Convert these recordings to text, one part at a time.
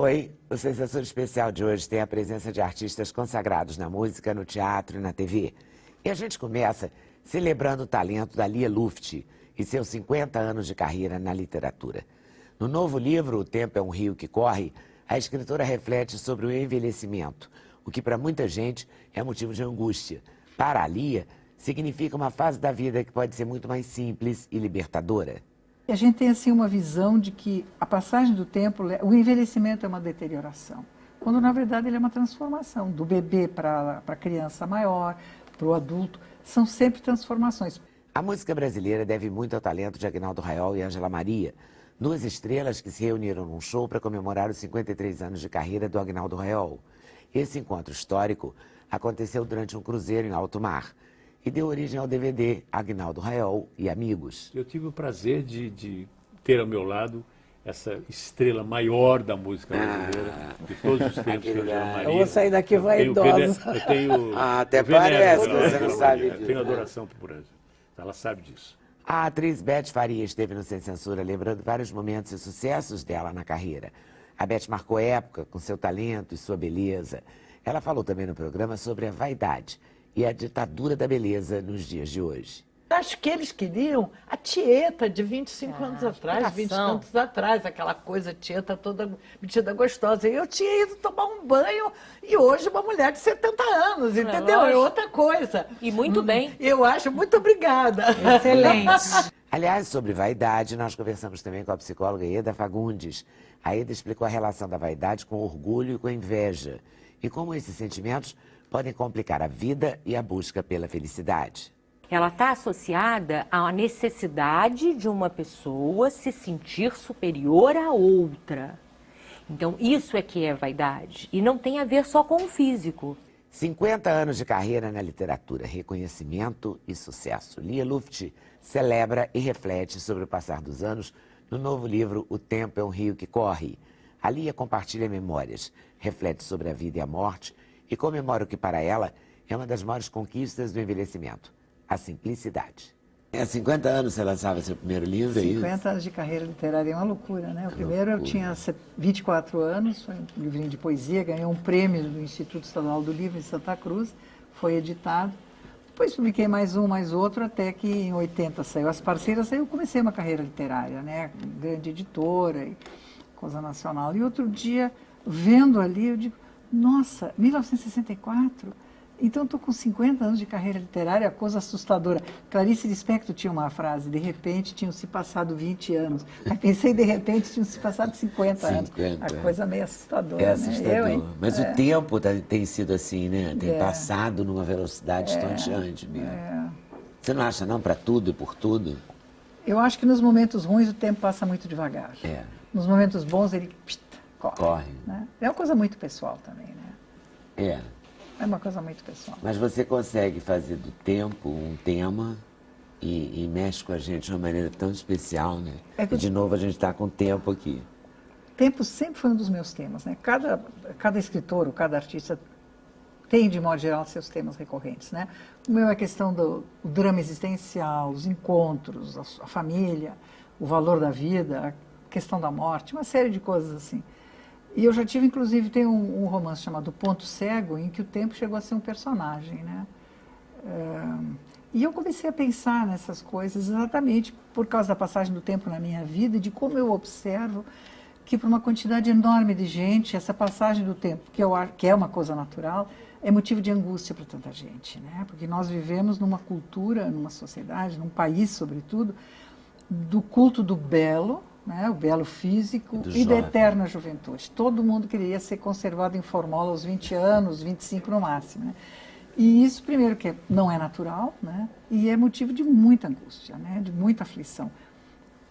Oi, o Sensação Especial de hoje tem a presença de artistas consagrados na música, no teatro e na TV. E a gente começa celebrando o talento da Lia Luft e seus 50 anos de carreira na literatura. No novo livro, O Tempo é um Rio que Corre, a escritora reflete sobre o envelhecimento, o que para muita gente é motivo de angústia. Para a Lia, significa uma fase da vida que pode ser muito mais simples e libertadora. A gente tem assim uma visão de que a passagem do tempo, o envelhecimento é uma deterioração, quando na verdade ele é uma transformação, do bebê para a criança maior, para o adulto, são sempre transformações. A música brasileira deve muito ao talento de Aguinaldo Raiol e Ângela Maria, duas estrelas que se reuniram num show para comemorar os 53 anos de carreira do Aguinaldo Raiol. Esse encontro histórico aconteceu durante um cruzeiro em alto mar e deu origem ao DVD Aguinaldo Raiol e Amigos. Eu tive o prazer de ter ao meu lado essa estrela maior da música brasileira, de todos os tempos, que é a Ângela Maria. Eu vou sair daqui vaidosa. Eu tenho até parece que você não sabe disso. Eu tenho adoração por ela. Ela sabe disso. A atriz Beth Faria esteve no Sem Censura lembrando vários momentos e sucessos dela na carreira. A Beth marcou época com seu talento e sua beleza. Ela falou também no programa sobre a vaidade e a ditadura da beleza nos dias de hoje. Acho que eles queriam a Tieta de 25 anos atrás, 20 anos atrás, aquela coisa Tieta toda metida gostosa. E eu tinha ido tomar um banho e hoje uma mulher de 70 anos, entendeu? É outra coisa. E muito bem. Eu acho, muito obrigada. Excelente. Aliás, sobre vaidade, nós conversamos também com a psicóloga Eda Fagundes. A Eda explicou a relação da vaidade com o orgulho e com a inveja e como esses sentimentos podem complicar a vida e a busca pela felicidade. Ela está associada à necessidade de uma pessoa se sentir superior à outra. Então, isso é que é vaidade. E não tem a ver só com o físico. 50 anos de carreira na literatura, reconhecimento e sucesso. Lia Luft celebra e reflete sobre o passar dos anos no novo livro O Tempo é um Rio que Corre. A Lia compartilha memórias, reflete sobre a vida e a morte e comemora o que para ela é uma das maiores conquistas do envelhecimento, a simplicidade. Há 50 anos você lançava seu primeiro livro, é isso? 50 anos de carreira literária é uma loucura, né? O primeiro eu tinha 24 anos, foi um livrinho de poesia, ganhou um prêmio do Instituto Estadual do Livro em Santa Cruz, foi editado. Depois publiquei mais um, mais outro, até que em 80 saiu As Parceiras, aí eu comecei uma carreira literária, né? Grande editora, e coisa nacional. E outro dia, vendo ali, eu digo, nossa, 1964? Então, estou com 50 anos de carreira literária, coisa assustadora. Clarice Lispector tinha uma frase, de repente tinham se passado 20 anos. Aí pensei, de repente tinham se passado 50 anos. A coisa meio assustadora. É assustador. Né? Mas o tempo tem sido assim, né? Tem passado numa velocidade estonteante mesmo. Você não acha, não, para tudo e por tudo? Eu acho que nos momentos ruins o tempo passa muito devagar. Nos momentos bons ele corre. Né? É uma coisa muito pessoal também, né? É uma coisa muito pessoal. Mas você consegue fazer do tempo um tema e mexe com a gente de uma maneira tão especial, né? E de novo a gente está com o tempo aqui. Tempo sempre foi um dos meus temas, né? Cada escritor ou cada artista tem, de modo geral, seus temas recorrentes, né? O meu é a questão do drama existencial, os encontros, a família, o valor da vida, a questão da morte, uma série de coisas assim. E eu já tive, inclusive, tem um romance chamado Ponto Cego, em que o tempo chegou a ser um personagem, né? E eu comecei a pensar nessas coisas exatamente por causa da passagem do tempo na minha vida e de como eu observo que para uma quantidade enorme de gente, essa passagem do tempo, que é uma coisa natural, é motivo de angústia para tanta gente, né? Porque nós vivemos numa cultura, numa sociedade, num país, sobretudo, do culto do belo, né, o belo físico e da eterna juventude. Todo mundo queria ser conservado em formola aos 20 anos, 25 no máximo. Né? E isso, primeiro, que não é natural, né, e é motivo de muita angústia, né, de muita aflição.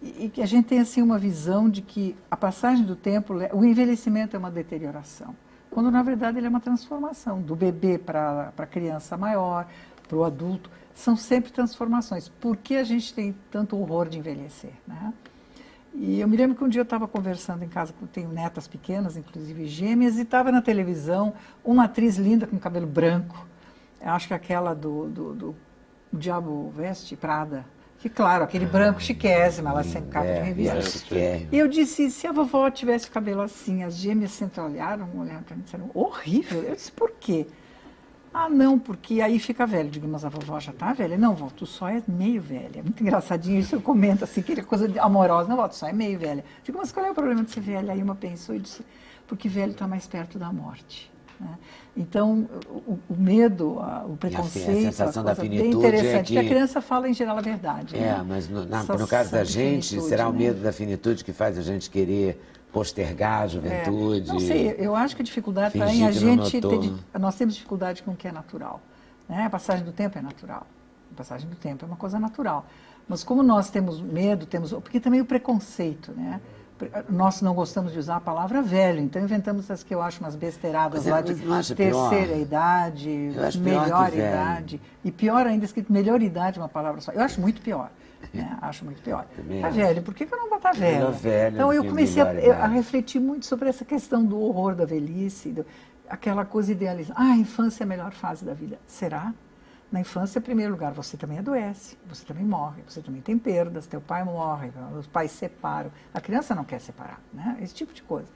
E que a gente tem assim, uma visão de que a passagem do tempo, o envelhecimento é uma deterioração, quando na verdade ele é uma transformação, do bebê para a criança maior, para o adulto, são sempre transformações. Por que a gente tem tanto horror de envelhecer? Né? E eu me lembro que um dia eu estava conversando em casa, eu tenho netas pequenas, inclusive gêmeas, e estava na televisão uma atriz linda com cabelo branco, acho que aquela do Diabo Veste Prada, Que, claro, aquele branco chiquésimo, ela sempre capa de revista. era chiquérrimo. E eu disse, se a vovó tivesse o cabelo assim, as gêmeas sempre olharam para mim e disseram, horrível. Eu disse, por quê? Ah, não, porque aí fica velho. Digo, mas a vovó já tá velha? Não, vó, tu só é meio velha. É muito engraçadinho isso, eu comento assim, que é coisa amorosa. Não, vó, tu só é meio velha. Digo, mas qual é o problema de ser velha? Aí uma pensou e disse, porque velho está mais perto da morte. Né? Então, o medo, o preconceito, a sensação da bem finitude interessante, que que a criança fala em geral a verdade. né? Mas no Essa caso da de gente, finitude, será o né? medo da finitude que faz a gente querer postergar a juventude? Não sei, eu acho que a dificuldade está em fingir a que não gente notou. nós temos dificuldade com o que é natural. Né? A passagem do tempo é natural. A passagem do tempo é uma coisa natural. Mas como nós temos medo, porque também o preconceito, né? Nós não gostamos de usar a palavra velho, então inventamos as que eu acho umas besteiradas lá de não acha terceira pior? idade, Eu acho pior melhor que velho. idade. E pior ainda, escrito melhor idade, uma palavra só. Eu acho muito pior. Né? Acho muito pior. Também Tá acho. velho, por que eu não botar velho? Melhor velho Então do eu que comecei melhor a idade. refletir muito sobre essa questão do horror da velhice, aquela coisa idealizada. Ah, a infância é a melhor fase da vida. Será? Na infância, em primeiro lugar, você também adoece, você também morre, você também tem perdas, teu pai morre, os pais separam. A criança não quer separar, né? Esse tipo de coisa.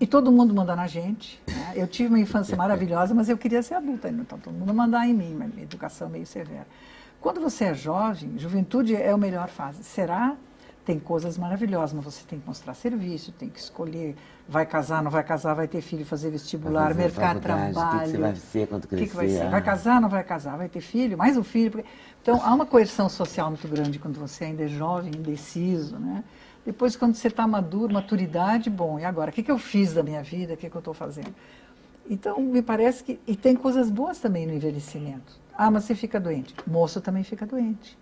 E todo mundo manda na gente. Né? Eu tive uma infância maravilhosa, mas eu queria ser adulta ainda, então todo mundo mandar em mim, uma educação meio severa. Quando você é jovem, juventude é a melhor fase. Será? Tem coisas maravilhosas, mas você tem que mostrar serviço, tem que escolher, vai casar, não vai casar, vai ter filho, fazer vestibular, Vai fazer mercado de faculdade, trabalho. o que você vai ser quando O que vai crescer? ser? Vai casar, não vai casar, vai ter filho, mais um filho. Então, há uma coerção social muito grande quando você ainda é jovem, indeciso, né? Depois, quando você está maduro, maturidade, bom, e agora? O que eu fiz da minha vida? O que eu estou fazendo? Então, me parece que... E tem coisas boas também no envelhecimento. Ah, mas você fica doente. Moço também fica doente.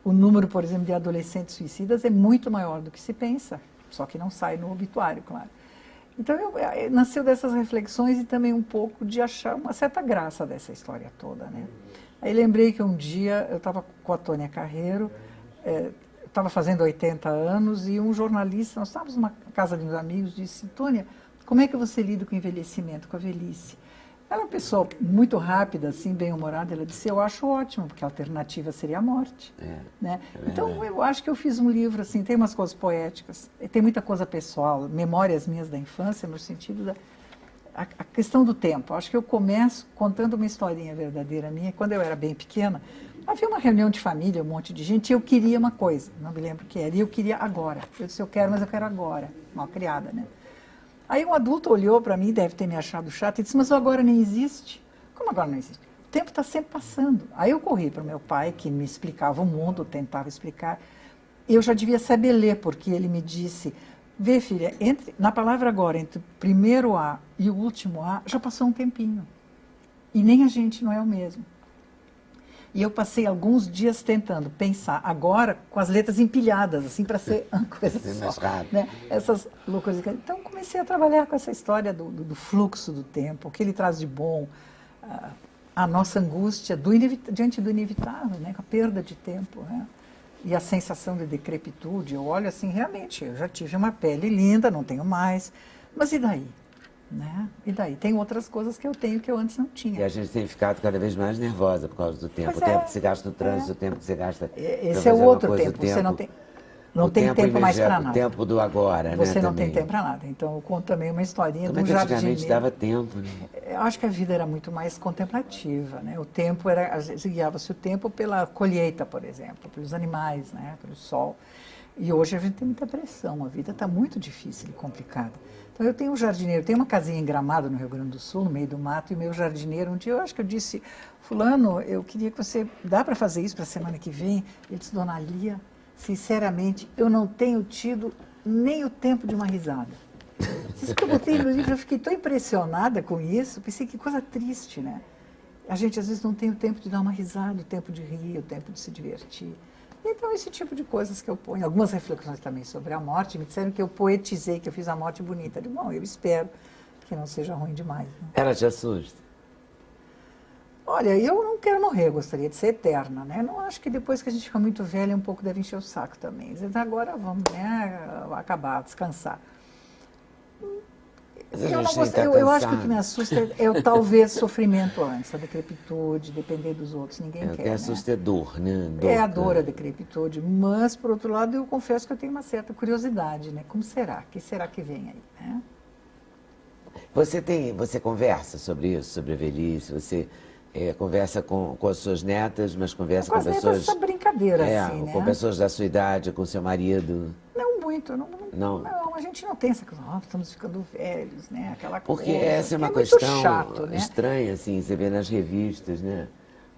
O número, por exemplo, de adolescentes suicidas é muito maior do que se pensa, só que não sai no obituário, claro. Então, nasceu dessas reflexões e também um pouco de achar uma certa graça dessa história toda, né? Aí lembrei que um dia eu estava com a Tônia Carreiro, estava fazendo 80 anos e um jornalista, nós estávamos numa casa de uns amigos, disse, Tônia, como é que você lida com o envelhecimento, com a velhice? Ela é uma pessoa muito rápida, assim, bem-humorada. Ela disse, eu acho ótimo, porque a alternativa seria a morte. Né? Então, eu acho que eu fiz um livro, assim, tem umas coisas poéticas, tem muita coisa pessoal, memórias minhas da infância, no sentido da a questão do tempo. Acho que eu começo contando uma historinha verdadeira minha. Quando eu era bem pequena, havia uma reunião de família, um monte de gente, e eu queria uma coisa, não me lembro o que era, e eu queria agora. Eu disse, eu quero, mas eu quero agora. Mal criada, né? Aí um adulto olhou para mim, deve ter me achado chato, e disse, mas agora nem existe. Como agora não existe? O tempo está sempre passando. Aí eu corri para o meu pai, que me explicava o mundo, tentava explicar. Eu já devia saber ler, porque ele me disse, vê filha, na palavra agora, entre o primeiro A e o último A, já passou um tempinho. E nem a gente não é o mesmo. E eu passei alguns dias tentando pensar agora com as letras empilhadas, assim, para ser uma coisa só. Né? Essas loucuras. Então, comecei a trabalhar com essa história do fluxo do tempo, o que ele traz de bom, a nossa angústia diante do inevitável, né? Com a perda de tempo, né? E a sensação de decrepitude. Eu olho assim, realmente, eu já tive uma pele linda, não tenho mais, mas e daí? Né? E daí? Tem outras coisas que eu tenho que eu antes não tinha. E a gente tem ficado cada vez mais nervosa por causa do tempo. Pois O tempo é, que você gasta no trânsito, o tempo que você gasta... Esse é o outro tempo. Você não tem tempo mais para nada. O tempo do agora, Você né? não também. tem tempo para nada. Então, eu conto também uma historinha Como de um é que antigamente jardineiro. dava tempo, né? Eu acho que a vida era muito mais contemplativa, né? O tempo era, às vezes, guiava-se o tempo pela colheita, por exemplo, pelos animais, né? Pelo sol. E hoje a gente tem muita pressão, a vida está muito difícil e complicada. Então eu tenho um jardineiro, tenho uma casinha em Gramado, no Rio Grande do Sul, no meio do mato, e meu jardineiro, um dia eu acho que eu disse, fulano, eu queria que você, dá para fazer isso para a semana que vem? Ele disse, dona Lia, sinceramente, eu não tenho tido nem o tempo de uma risada. Isso que eu botei no livro, eu fiquei tão impressionada com isso, pensei que coisa triste, né? A gente às vezes não tem o tempo de dar uma risada, o tempo de rir, o tempo de se divertir. Então, esse tipo de coisas que eu ponho, algumas reflexões também sobre a morte, me disseram que eu poetizei, que eu fiz a morte bonita. Eu digo, bom, eu espero que não seja ruim demais. Né? Ela te assusta? Olha, eu não quero morrer, eu gostaria de ser eterna, né? Não acho que depois que a gente fica muito velha, um pouco deve encher o saco também. Agora vamos, né, acabar, descansar. Mas a Eu, não gente gosto, tá eu acho que o cansado. que me assusta é o talvez sofrimento antes, a decrepitude, depender dos outros, ninguém É, o quer, que né? assusta é dor, né? É a dor, a decrepitude, mas, por outro lado, eu confesso que eu tenho uma certa curiosidade, né? Como será? O que será que vem aí, né? Você conversa sobre isso, sobre a velhice, você conversa com as suas netas, mas conversa Com com as netas, pessoas... essa brincadeira, assim, né? com pessoas da sua idade, com seu marido. Não muito, Não. não, a gente não tem essa coisa, estamos ficando velhos, né? Aquela Porque coisa. essa é uma muito questão chato, né? estranha, assim, você vê nas revistas, né?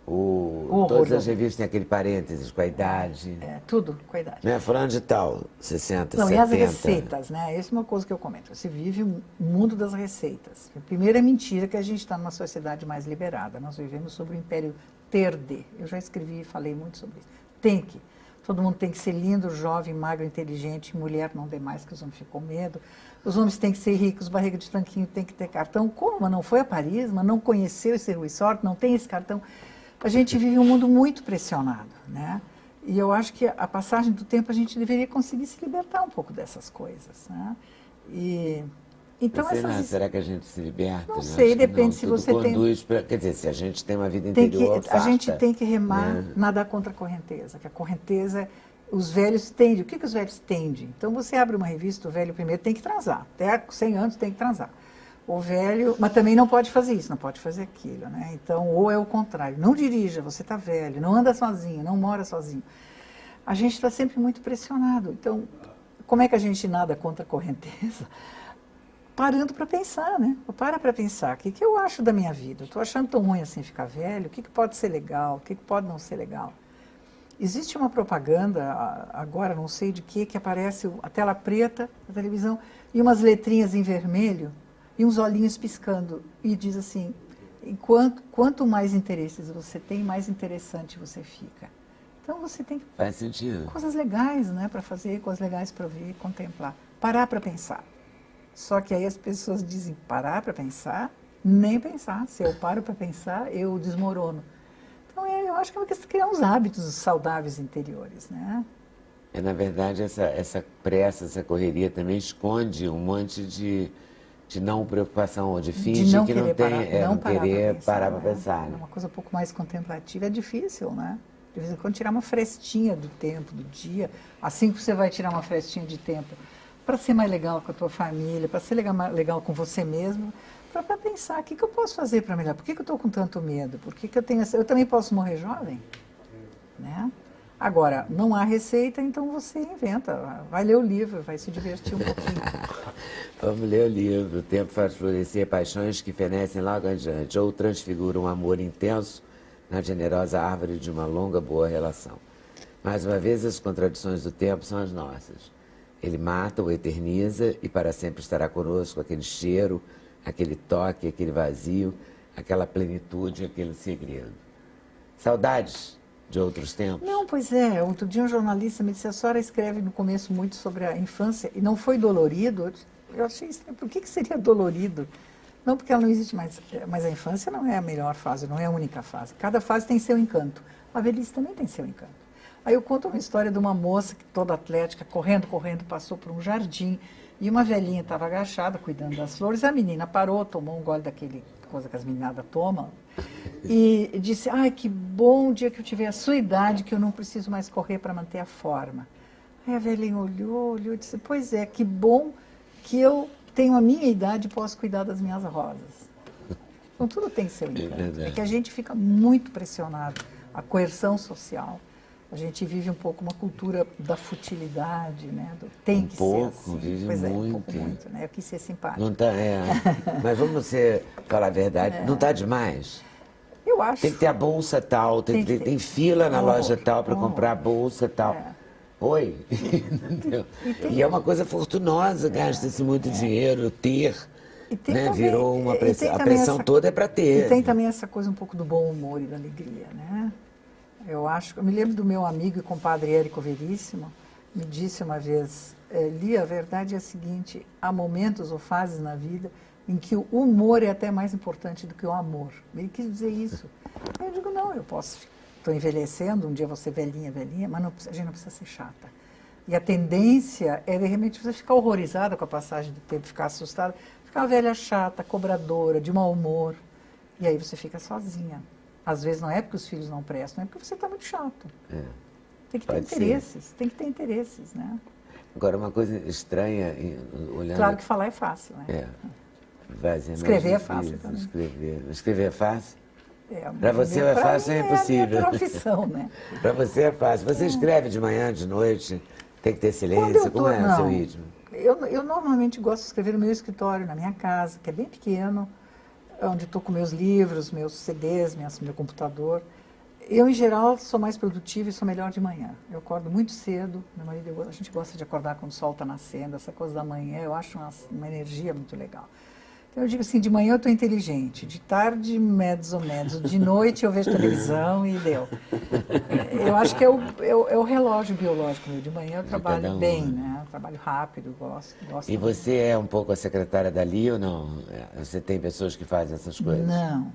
Horroroso. Todas as revistas têm aquele parênteses com a idade. Tudo com a idade. Né? Fulano de tal, 60, Não, 70. e as receitas, né? Essa é uma coisa que eu comento. Você vive o mundo das receitas. A primeira mentira é que a gente está numa sociedade mais liberada. Nós vivemos sobre o império ter de. Eu já escrevi e falei muito sobre isso. Tem que. Todo mundo tem que ser lindo, jovem, magro, inteligente, mulher não dê mais, que os homens ficam com medo. Os homens têm que ser ricos, barriga de franquinho, tem que ter cartão. Como não foi a Paris, mas não conheceu esse resort, não tem esse cartão. A gente vive um mundo muito pressionado, né? E eu acho que a passagem do tempo a gente deveria conseguir se libertar um pouco dessas coisas, né? E então Sei lá, essas será que a gente se liberta? Não né? sei, Acho que depende não. se Tudo você tem- conduz pra... Quer dizer, se a gente tem uma vida tem que, interior a gente farta, tem que remar, né? nadar contra a correnteza, que a correnteza, os velhos tendem. O que os velhos tendem? Então você abre uma revista, o velho primeiro tem que transar, até 100 anos tem que transar. O velho, mas também não pode fazer isso, não pode fazer aquilo, né? Então, ou é o contrário, não dirija, você está velho, não anda sozinho, não mora sozinho. A gente está sempre muito pressionado. Então, como é que a gente nada contra a correnteza? Parando para pensar, né? Para pensar, o que eu acho da minha vida? Eu estou achando tão ruim assim ficar velho? O que pode ser legal? O que pode não ser legal? Existe uma propaganda, agora não sei de que aparece a tela preta da televisão e umas letrinhas em vermelho e uns olhinhos piscando. E diz assim, quanto mais interesses você tem, mais interessante você fica. Então você tem Faz sentido. coisas legais, né, para fazer, coisas legais para ouvir, contemplar. Parar para pensar. Só que aí as pessoas dizem, parar para pensar, nem pensar. Se eu paro para pensar, eu desmorono. Então eu acho que é uma questão de criar uns hábitos saudáveis interiores, né? Na verdade, essa pressa, essa correria também esconde um monte de não preocupação, ou de finge não que não querer tem, parar, não querer parar para né? pensar. É Né? uma coisa um pouco mais contemplativa, é difícil, né? De vez em quando tirar uma frestinha do tempo, do dia, assim que você vai tirar uma frestinha de tempo, para ser mais legal com a tua família, para ser legal com você mesmo, para pensar, o que eu posso fazer para melhorar? Por que eu estou com tanto medo? Por que eu tenho eu também posso morrer jovem? Né? Agora, não há receita, então você inventa, vai ler o livro, vai se divertir um pouquinho. Vamos ler o livro. O tempo faz florescer paixões que fenecem logo adiante, ou transfiguram um amor intenso na generosa árvore de uma longa, boa relação. Mais uma vez, as contradições do tempo são as nossas. Ele mata ou eterniza e para sempre estará conosco aquele cheiro, aquele toque, aquele vazio, aquela plenitude, aquele segredo. Saudades de outros tempos? Não, pois é. Outro dia um jornalista me disse, a senhora escreve no começo muito sobre a infância e não foi dolorido? Eu achei estranho. Por que seria dolorido? Não, porque ela não existe mais. Mas a infância não é a melhor fase, não é a única fase. Cada fase tem seu encanto. A velhice também tem seu encanto. Aí eu conto uma história de uma moça que toda atlética, correndo, passou por um jardim e uma velhinha estava agachada cuidando das flores. A menina parou, tomou um gole daquele coisa que as meninadas tomam e disse, ai, que bom o dia que eu tiver a sua idade, que eu não preciso mais correr para manter a forma. Aí a velhinha olhou e disse, pois é, que bom que eu tenho a minha idade e posso cuidar das minhas rosas. Então tudo tem seu encanto. É que a gente fica muito pressionado, a coerção social. A gente vive um pouco uma cultura da futilidade, né? Tem que ser assim. Vive Pois muito. É, um pouco muito, né? Eu quis ser simpática. Não tá, Mas vamos falar a verdade, não está demais? Eu acho. Tem que ter a bolsa tal, tem fila na loja tal para comprar a bolsa tal. Oi? Entendeu? E é uma coisa fortunosa, gasta-se muito dinheiro, ter. Né? Também, virou uma pressão. A pressão essa, toda é para ter. E tem também essa coisa um pouco do bom humor e da alegria, né? Eu me lembro do meu amigo e compadre Érico Veríssimo, me disse uma vez, Lia, a verdade é a seguinte, há momentos ou fases na vida em que o humor é até mais importante do que o amor. Ele quis dizer isso. Aí eu digo, não, estou envelhecendo, um dia vou ser velhinha, mas a gente não precisa ser chata. E a tendência é, de repente, você ficar horrorizada com a passagem do tempo, ficar assustada. Fica uma velha chata, cobradora, de mau humor. E aí você fica sozinha. Às vezes não é porque os filhos não prestam, é porque você está muito chato. Tem que ter Pode ser. interesses, tem que ter interesses, né? Agora, uma coisa estranha, olhando... Claro que falar é fácil, né? Escrever é fácil também. Escrever é fácil? Para Para você é fácil, é impossível. É a minha profissão, né? Para você é fácil. Você escreve de manhã, de noite, tem que ter Quando silêncio, eu tô- como é o seu não. ritmo? Eu normalmente gosto de escrever no meu escritório, na minha casa, que é bem pequeno, onde estou com meus livros, meus CDs, meu computador. Eu, em geral, sou mais produtiva e sou melhor de manhã. Eu acordo muito cedo, meu marido, a gente gosta de acordar quando o sol está nascendo, essa coisa da manhã, eu acho uma energia muito legal. Então, eu digo assim, de manhã eu estou inteligente, de tarde, medos ou medos, de noite eu vejo televisão e deu. Eu acho que é o relógio biológico meu. De manhã eu trabalho cada um, bem, né? né? Eu trabalho rápido, gosto E você é um pouco a secretária dali ou não? Você tem pessoas que fazem essas coisas? Não.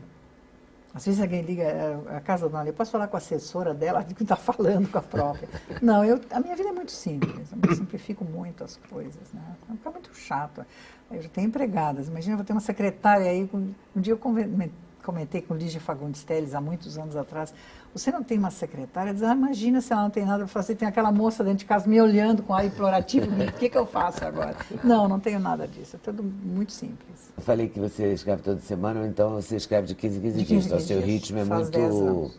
Às vezes alguém liga a casa da Dona Lia, eu posso falar com a assessora dela, que está falando com a própria. Não, a minha vida é muito simples, eu simplifico muito as coisas, né? Fica muito chato. Eu já tenho empregadas, imagina, eu vou ter uma secretária aí. Um dia eu comentei com Lígia Fagundes Telles, há muitos anos atrás, você não tem uma secretária? Diz, imagina se ela não tem nada para fazer, tem aquela moça dentro de casa me olhando com ar implorativo, o que eu faço agora? Não tenho nada disso, é tudo muito simples. Eu falei que você escreve toda semana, ou então você escreve de 15 em 15 dias. Então, o seu ritmo é faz 10 muito...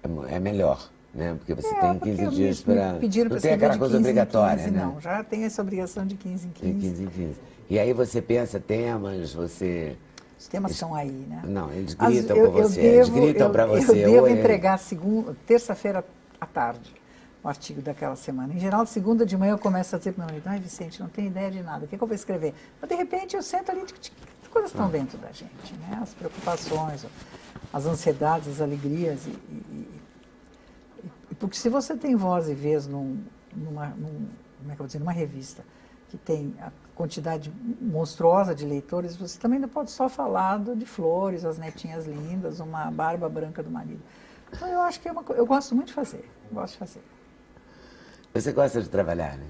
anos. É melhor, né? Porque você tem 15 dias para... Pediram para Não tem escrever aquela de coisa 15 em obrigatória, 15, né? não, já tem essa obrigação de 15 em De 15. 15 em 15. E aí você pensa temas, você... Os temas estão aí, né? Não, eles gritam com você, eles gritam para você. Eu devo ou entregar terça-feira à tarde o artigo daquela semana. Em geral, segunda de manhã eu começo a dizer para o meu marido, Vicente, não tenho ideia de nada, o que eu vou escrever? Mas, de repente, eu sento ali, as coisas estão dentro da gente, né? As preocupações, as ansiedades, as alegrias. Porque se você tem voz e vez como é que eu vou dizer, numa revista que tem a quantidade monstruosa de leitores, você também não pode só falar de flores, as netinhas lindas, uma barba branca do marido. Então, eu acho que eu gosto muito de fazer, Você gosta de trabalhar, né?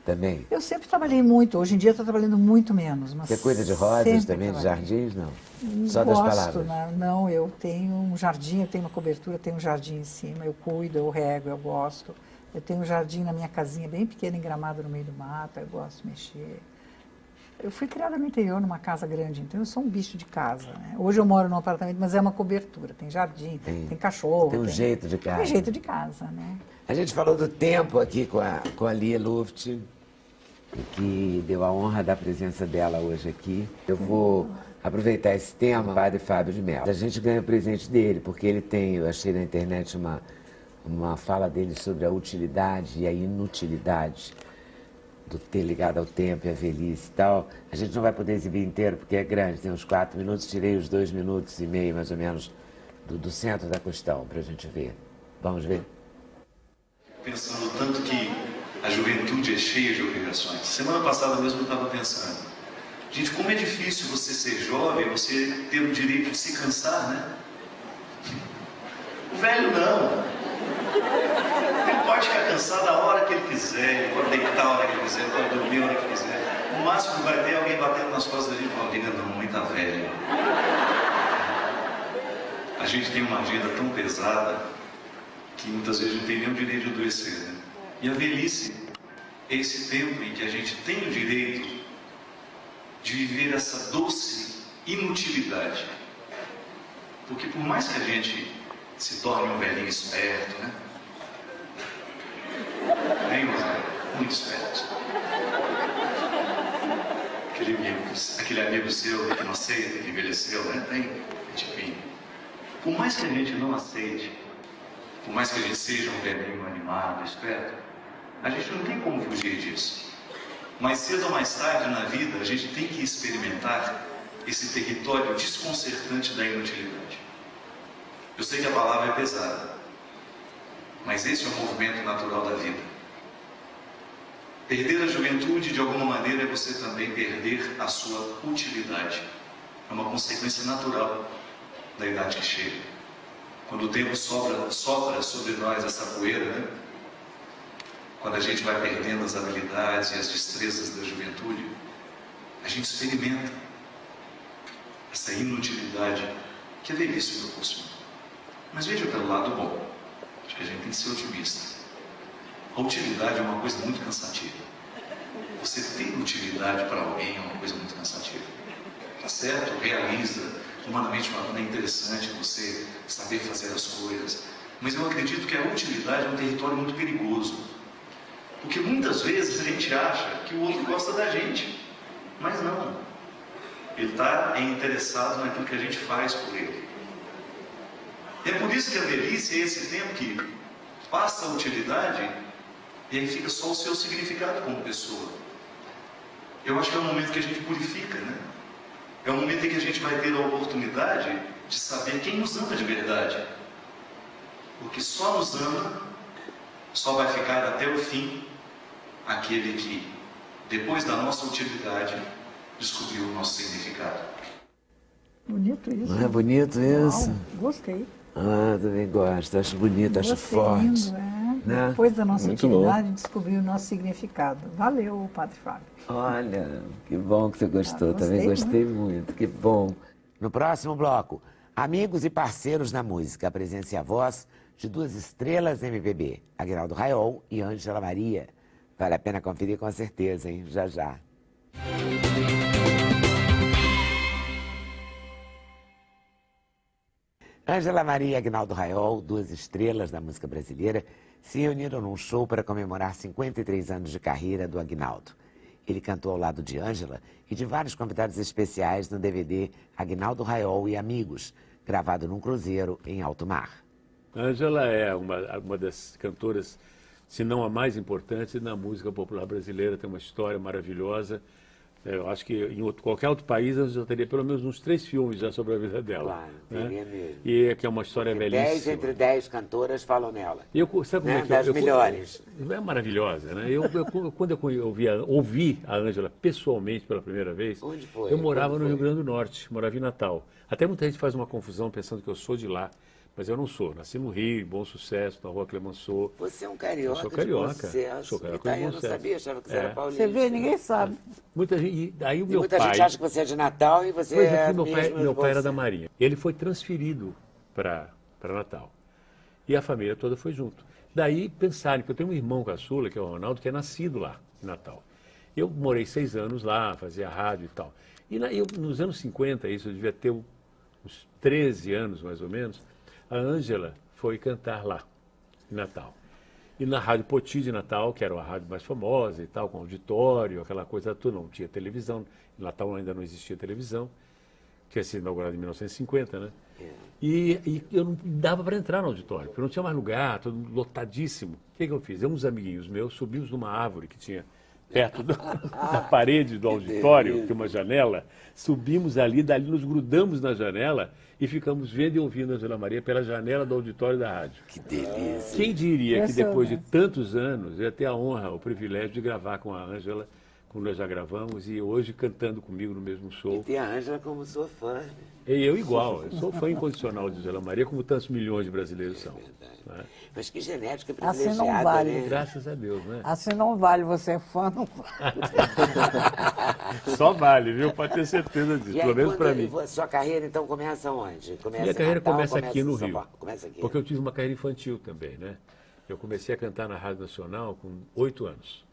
Também? Eu sempre trabalhei muito, hoje em dia estou trabalhando muito menos. Mas Você cuida de rosas sempre também, de trabalhei. jardins? Não? Só das palavras? Né? Não, eu tenho um jardim, eu tenho uma cobertura, tenho um jardim em cima, eu cuido, eu rego, eu gosto. Eu tenho um jardim na minha casinha, bem pequeno, em Gramado, no meio do mato, eu gosto de mexer. Eu fui criada no interior, numa casa grande, então eu sou um bicho de casa, né? Hoje eu moro num apartamento, mas é uma cobertura, tem jardim, tem cachorro. Tem um jeito de casa. Tem jeito de casa, né? A gente falou do tempo aqui com a Lia Luft, que deu a honra da presença dela hoje aqui. Eu vou aproveitar esse tema, Padre Fábio de Mello. A gente ganha o presente dele, porque ele tem, eu achei na internet uma fala dele sobre a utilidade e a inutilidade do ter ligado ao tempo e à velhice e tal. A gente não vai poder exibir inteiro, porque é grande, tem uns 4 minutos, tirei os 2 minutos e meio, mais ou menos, do centro da questão, para a gente ver. Vamos ver? Pensando tanto que a juventude é cheia de obrigações. Semana passada mesmo eu estava pensando, gente, como é difícil você ser jovem, você ter o direito de se cansar, né? O velho não. Ele pode ficar cansado a hora que ele quiser, ele pode deitar a hora que ele quiser, ele pode dormir a hora que quiser. O máximo que vai ter é alguém batendo nas costas dele e falando, diga não, mãe tá velha. A gente tem uma agenda tão pesada que muitas vezes não tem nem o direito de adoecer, né? E a velhice é esse tempo em que a gente tem o direito de viver essa doce inutilidade. Porque por mais que a gente se torne um velhinho esperto, né? Bem, muito esperto. Aquele amigo seu que não aceita, que envelheceu, né? Tem tipinho. Por mais que a gente não aceite, por mais que a gente seja um velhinho animado, esperto, a gente não tem como fugir disso. Mais cedo ou mais tarde na vida, a gente tem que experimentar esse território desconcertante da inutilidade. Eu sei que a palavra é pesada, mas esse é o movimento natural da vida. Perder a juventude, de alguma maneira, é você também perder a sua utilidade. É uma consequência natural da idade que chega. Quando o tempo sopra sobre nós essa poeira, né? Quando a gente vai perdendo as habilidades e as destrezas da juventude, a gente experimenta essa inutilidade que a velhice proporciona. Mas veja pelo lado bom, acho que a gente tem que ser otimista. A utilidade é uma coisa muito cansativa. Você ter utilidade para alguém é uma coisa muito cansativa. Tá certo? Realiza, humanamente falando, é interessante você saber fazer as coisas. Mas eu acredito que a utilidade é um território muito perigoso. Porque muitas vezes a gente acha que o outro gosta da gente. Mas não. Ele está interessado naquilo que a gente faz por ele. É por isso que a velhice é esse tempo que passa a utilidade e aí fica só o seu significado como pessoa. Eu acho que é um momento que a gente purifica, né? É um momento em que a gente vai ter a oportunidade de saber quem nos ama de verdade. Porque só nos ama, só vai ficar até o fim aquele que, depois da nossa utilidade, descobriu o nosso significado. Bonito isso. Não é bonito isso? Uau, gostei. Ah, também gosto, acho bonito, acho Gostei, forte. lindo, né? Depois da nossa Muito utilidade, descobrir o nosso significado. Valeu, Padre Fábio. Olha, que bom que você gostou, também gostei gostei muito, que bom. No próximo bloco, amigos e parceiros na música, a presença e a voz de duas estrelas MPB, Aguinaldo Raiol e Ângela Maria. Vale a pena conferir com certeza, hein? Já, já. Ângela Maria e Aguinaldo Raiol, duas estrelas da música brasileira, se reuniram num show para comemorar 53 anos de carreira do Aguinaldo. Ele cantou ao lado de Ângela e de vários convidados especiais no DVD Aguinaldo Raiol e Amigos, gravado num cruzeiro em alto mar. Ângela é uma das cantoras, se não a mais importante, na música popular brasileira. Tem uma história maravilhosa. Eu acho que em qualquer outro país eu já teria pelo menos uns 3 filmes já sobre a vida dela. Claro, né? teria mesmo. E que é uma história belíssima. 10 entre 10 cantoras falam nela. E sabe como Né? é que Das melhores. É maravilhosa, né? Quando eu ouvi a Ângela pessoalmente pela primeira vez, Onde foi? eu morava Quando no foi? Rio Grande do Norte, morava em Natal. Até muita gente faz uma confusão pensando que eu sou de lá, mas eu não sou. Nasci no Rio, Bom Sucesso, na Rua Clemenceau. Você é um carioca, Eu sou carioca. de bom sucesso. Sou carioca de Italiano, bom não sucesso. sabia, achava que você era paulista. Você vê, ninguém sabe. Muita gente, e aí o E meu muita pai... gente acha que você é de Natal e você Pois é é, mesmo meu de pai era você. da Marinha. Ele foi transferido para Natal. E a família toda foi junto. Daí pensaram que eu tenho um irmão caçula, que é o Ronaldo, que é nascido lá, em Natal. Eu morei 6 anos lá, fazia rádio e tal. E nos anos 50, isso eu devia ter uns 13 anos, mais ou menos, a Ângela foi cantar lá, em Natal. E na Rádio Poti de Natal, que era a rádio mais famosa e tal, com auditório, aquela coisa toda, não tinha televisão. Em Natal ainda não existia televisão, que ia ser inaugurado em 1950, né? E eu não dava para entrar no auditório, porque não tinha mais lugar, todo mundo lotadíssimo. O que eu fiz? Uns amiguinhos meus subimos numa árvore que tinha perto da parede do auditório, que é uma janela, subimos ali, dali nos grudamos na janela e ficamos vendo e ouvindo a Ângela Maria pela janela do auditório da rádio. Que delícia. Quem diria que depois de tantos anos eu ia ter a honra, o privilégio de gravar com a Ângela, como nós já gravamos, e hoje cantando comigo no mesmo E show. tem a Ângela como sua fã. E eu igual, eu sou fã incondicional de Ângela Maria, como tantos milhões de brasileiros são. né? Mas que genética Assim não privilegiada, vale. né? Graças a Deus, né? Assim não vale, você é fã, não vale. Só vale, viu? Pode ter certeza disso, E aí, pelo menos para quando mim. sua carreira, então, começa onde? Começa Minha em carreira Natal, começa aqui no em São Rio. Paulo? Começa aqui. Porque eu tive uma carreira infantil também, né? Eu comecei a cantar na Rádio Nacional com 8 anos.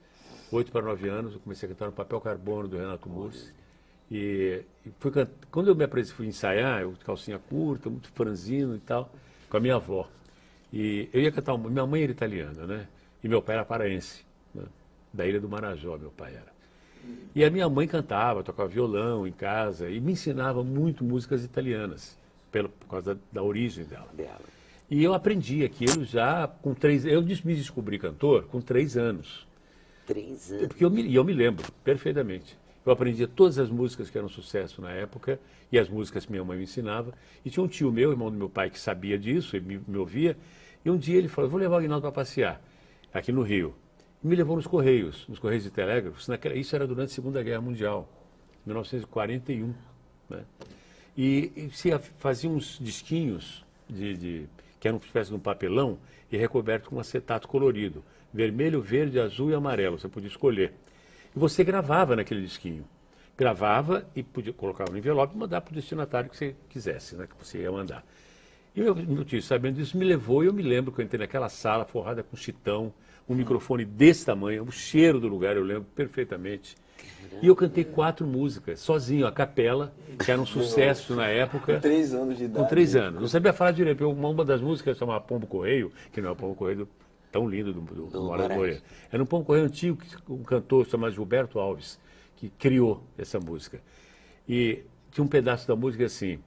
8 para 9 anos, eu comecei a cantar no Papel Carbono do Renato Mussi. Quando eu me apresentei, fui ensaiar, eu de calcinha curta, muito franzino e tal, com a minha avó. E eu ia cantar, minha mãe era italiana, né? E meu pai era paraense, né? Da Ilha do Marajó, meu pai era. E a minha mãe cantava, tocava violão em casa e me ensinava muito músicas italianas, por causa da origem dela. E eu aprendi aquilo já com 3 anos. Eu me descobri cantor com 3 anos. 3 anos. Porque eu me lembro perfeitamente. Eu aprendia todas as músicas que eram sucesso na época e as músicas que minha mãe me ensinava. E tinha um tio meu, irmão do meu pai, que sabia disso e me ouvia. E um dia ele falou, vou levar o Aguinaldo para passear aqui no Rio. E me levou nos Correios de Telégrafos. Isso era durante a Segunda Guerra Mundial, 1941. Né? E se fazia uns disquinhos que eram uma espécie de um papelão e recoberto com acetato colorido. Vermelho, verde, azul e amarelo, você podia escolher. E você gravava naquele disquinho. gravava e podia colocar no envelope e mandar para o destinatário que você quisesse, né, que você ia mandar. E meu tio, sabendo disso, me levou e eu me lembro que eu entrei naquela sala forrada com chitão, um microfone desse tamanho, o cheiro do lugar eu lembro perfeitamente. E eu cantei 4 músicas, sozinho, a capela, que era um sucesso na época. Com 3 anos de idade. Com 3 anos. Não sabia falar direito. Uma das músicas chamava Pombo Correio, que não é o Pombo Correio tão lindo do Moraes Moreira. Era um Pombo Correio antigo, um cantor chamado Gilberto Alves, que criou essa música. E tinha um pedaço da música assim: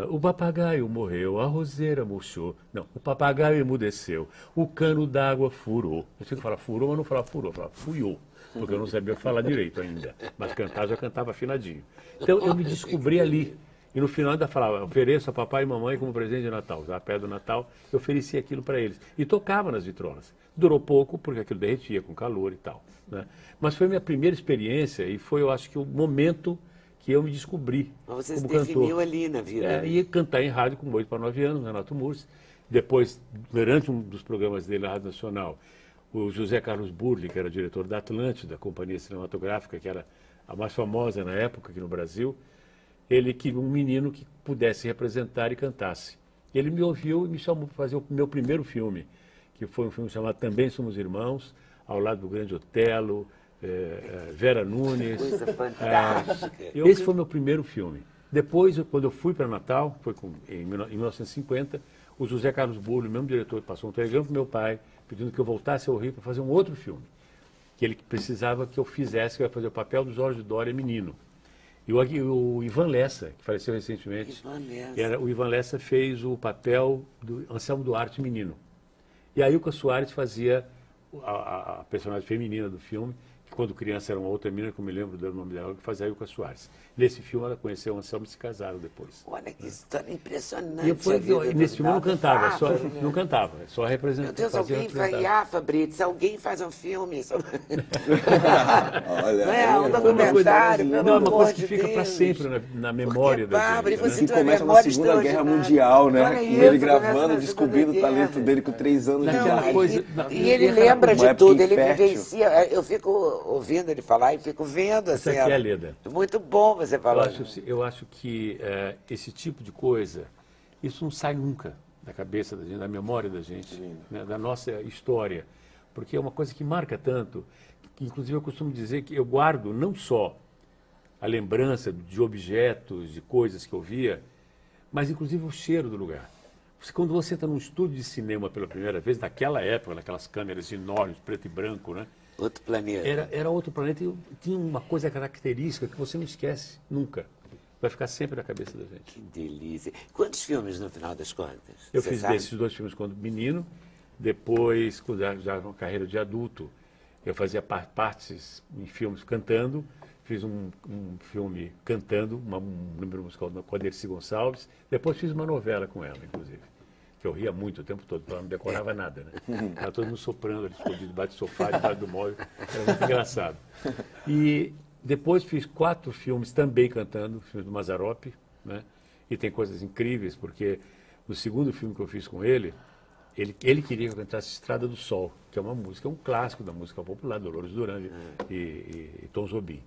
o papagaio morreu, a roseira murchou. Não, o papagaio emudeceu, o cano d'água furou. Eu tinha que falar furou, mas não falava furou, eu falava fuiou, porque eu não sabia falar direito ainda. Mas cantar já cantava afinadinho. Então eu me descobri ali. E no final ainda falava: ofereço a papai e mamãe como presente de Natal. Já perto do Natal, eu oferecia aquilo para eles. E tocava nas vitrolas. Durou pouco, porque aquilo derretia com calor e tal, né? Mas foi a minha primeira experiência e foi, eu acho que, o momento que eu me descobri Mas você como se definiu cantor. ali na vida. E cantar em rádio com 8 para 9 anos, Renato Mursi. Depois, durante um dos programas dele na Rádio Nacional, o José Carlos Burli, que era diretor da Atlântida, da companhia cinematográfica, que era a mais famosa na época aqui no Brasil, ele queria um menino que pudesse representar e cantasse. Ele me ouviu e me chamou para fazer o meu primeiro filme, que foi um filme chamado Também Somos Irmãos, ao lado do Grande Otelo, Vera Nunes. Coisa fantástica. Esse foi meu primeiro filme. Depois, quando eu fui para Natal, foi em 1950, o José Carlos Burli, o mesmo diretor, passou um telegrama para meu pai, pedindo que eu voltasse ao Rio para fazer um outro filme, que ele precisava que eu fizesse, que eu ia fazer o papel do Jorge Doria menino. E o Ivan Lessa, que faleceu recentemente, o Ivan Lessa fez o papel do Anselmo Duarte menino. E a Ilka Soares fazia a personagem feminina do filme, que quando criança era uma outra menina, que eu me lembro do nome dela, que fazia a Ilka Soares. Nesse filme ela conheceu o Anselmo e se casaram depois. Olha que história impressionante. E nesse filme eu não cantava, não cantava, só representava. Meu Deus, alguém faz, Fabrício, alguém faz um filme sobre... Olha, não é um documentário, pelo não, é uma amor coisa que de fica para Deus. sempre na memória da Bárbara, gente. e você Que tem uma começa na memória Segunda Guerra extraordinária. Mundial, né? Olha Com isso, ele começa gravando, na descobrindo o Segunda talento Guerra. dele com 3 anos de Naquela idade. coisa- E ele lembra Uma de época tudo, ele infértil. vivencia. Eu fico ouvindo ele falar e fico vendo Essa assim. aqui é a Leda. Muito bom você falar. Eu acho que esse tipo de coisa, isso não sai nunca da cabeça da gente, da memória da gente, né, da nossa história. Porque é uma coisa que marca tanto, que inclusive eu costumo dizer que eu guardo não só a lembrança de objetos, de coisas que eu via, mas inclusive o cheiro do lugar. Quando você está num estúdio de cinema pela primeira vez, naquela época, naquelas câmeras enormes, preto e branco, né? Outro planeta. Era outro planeta e tinha uma coisa característica que você não esquece nunca. Vai ficar sempre na cabeça da gente. Que delícia. Quantos filmes no final das contas? Eu Você fiz sabe? desses 2 filmes quando menino, depois, quando já uma carreira de adulto, eu fazia partes em filmes cantando, fiz um filme cantando, um número musical com a Dercy Gonçalves, depois fiz uma novela com ela, inclusive, que eu ria muito o tempo todo, porque ela não decorava nada, né? Estava todo mundo soprando, ali escondido debaixo do sofá, debaixo do móvel, era muito engraçado. E depois fiz 4 filmes também cantando, filmes do Mazzaropi, né? E tem coisas incríveis, porque no segundo filme que eu fiz com ele queria que eu cantasse Estrada do Sol, que é uma música, é um clássico da música popular, Dolores Duran e Tom Jobim.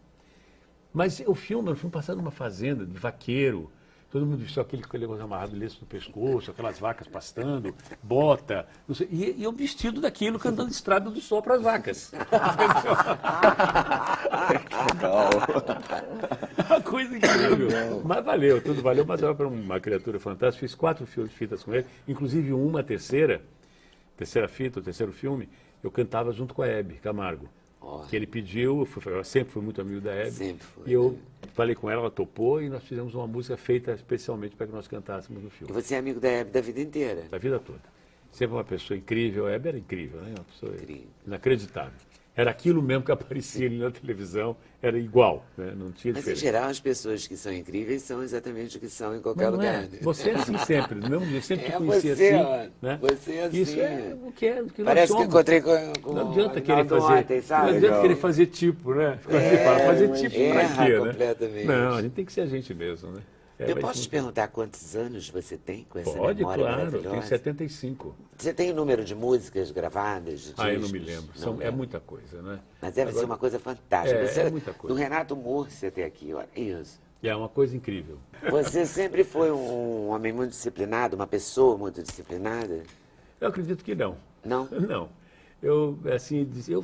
Mas o filme passado numa fazenda de vaqueiro, todo mundo vestiu aquele negócio amarrado, lenço no pescoço, aquelas vacas pastando, bota, não sei, e eu vestido daquilo, cantando Estrada do Sol para as vacas. Legal. Uma coisa incrível. Mas valeu, tudo valeu, mas era para uma criatura fantástica. Fiz 4 fitas com ele, inclusive uma terceira fita, o terceiro filme, eu cantava junto com a Hebe Camargo. Que ele pediu, eu sempre fui muito amigo da Hebe. Sempre foi, E eu falei com ela topou e nós fizemos uma música feita especialmente para que nós cantássemos no E filme. você é amigo da Hebe da vida inteira? Da vida toda. Sempre uma pessoa incrível, a Hebe era incrível, né? Uma pessoa Incrível. inacreditável. Era aquilo mesmo que aparecia ali na televisão, era igual, né? Não tinha Mas, em diferença. geral, as pessoas que são incríveis são exatamente o que são em qualquer Não lugar. é. né? Você é assim sempre, do mesmo jeito, sempre te É conheci você, assim. ó. Né? Você é assim. Isso é o que nós Parece que somos. encontrei com Não adianta o querer Arnaldo fazer. ontem, Não sabe? adianta Legal. querer fazer tipo, né? Fazer tipo pra erra quê, né? completamente. Não, a gente tem que ser a gente mesmo, né? Eu mas posso te perguntar quantos anos você tem com essa pode, memória claro, eu maravilhosa? tenho 75. Você tem o número de músicas gravadas? De Eu não me discos? lembro. Não É lembra. muita coisa, né? Mas deve ser Agora, uma coisa fantástica. é muita coisa. Do Renato Mursi até aqui, olha isso. é uma coisa incrível. Você sempre foi um homem muito disciplinado, uma pessoa muito disciplinada? Eu acredito que não. Não? Não. Eu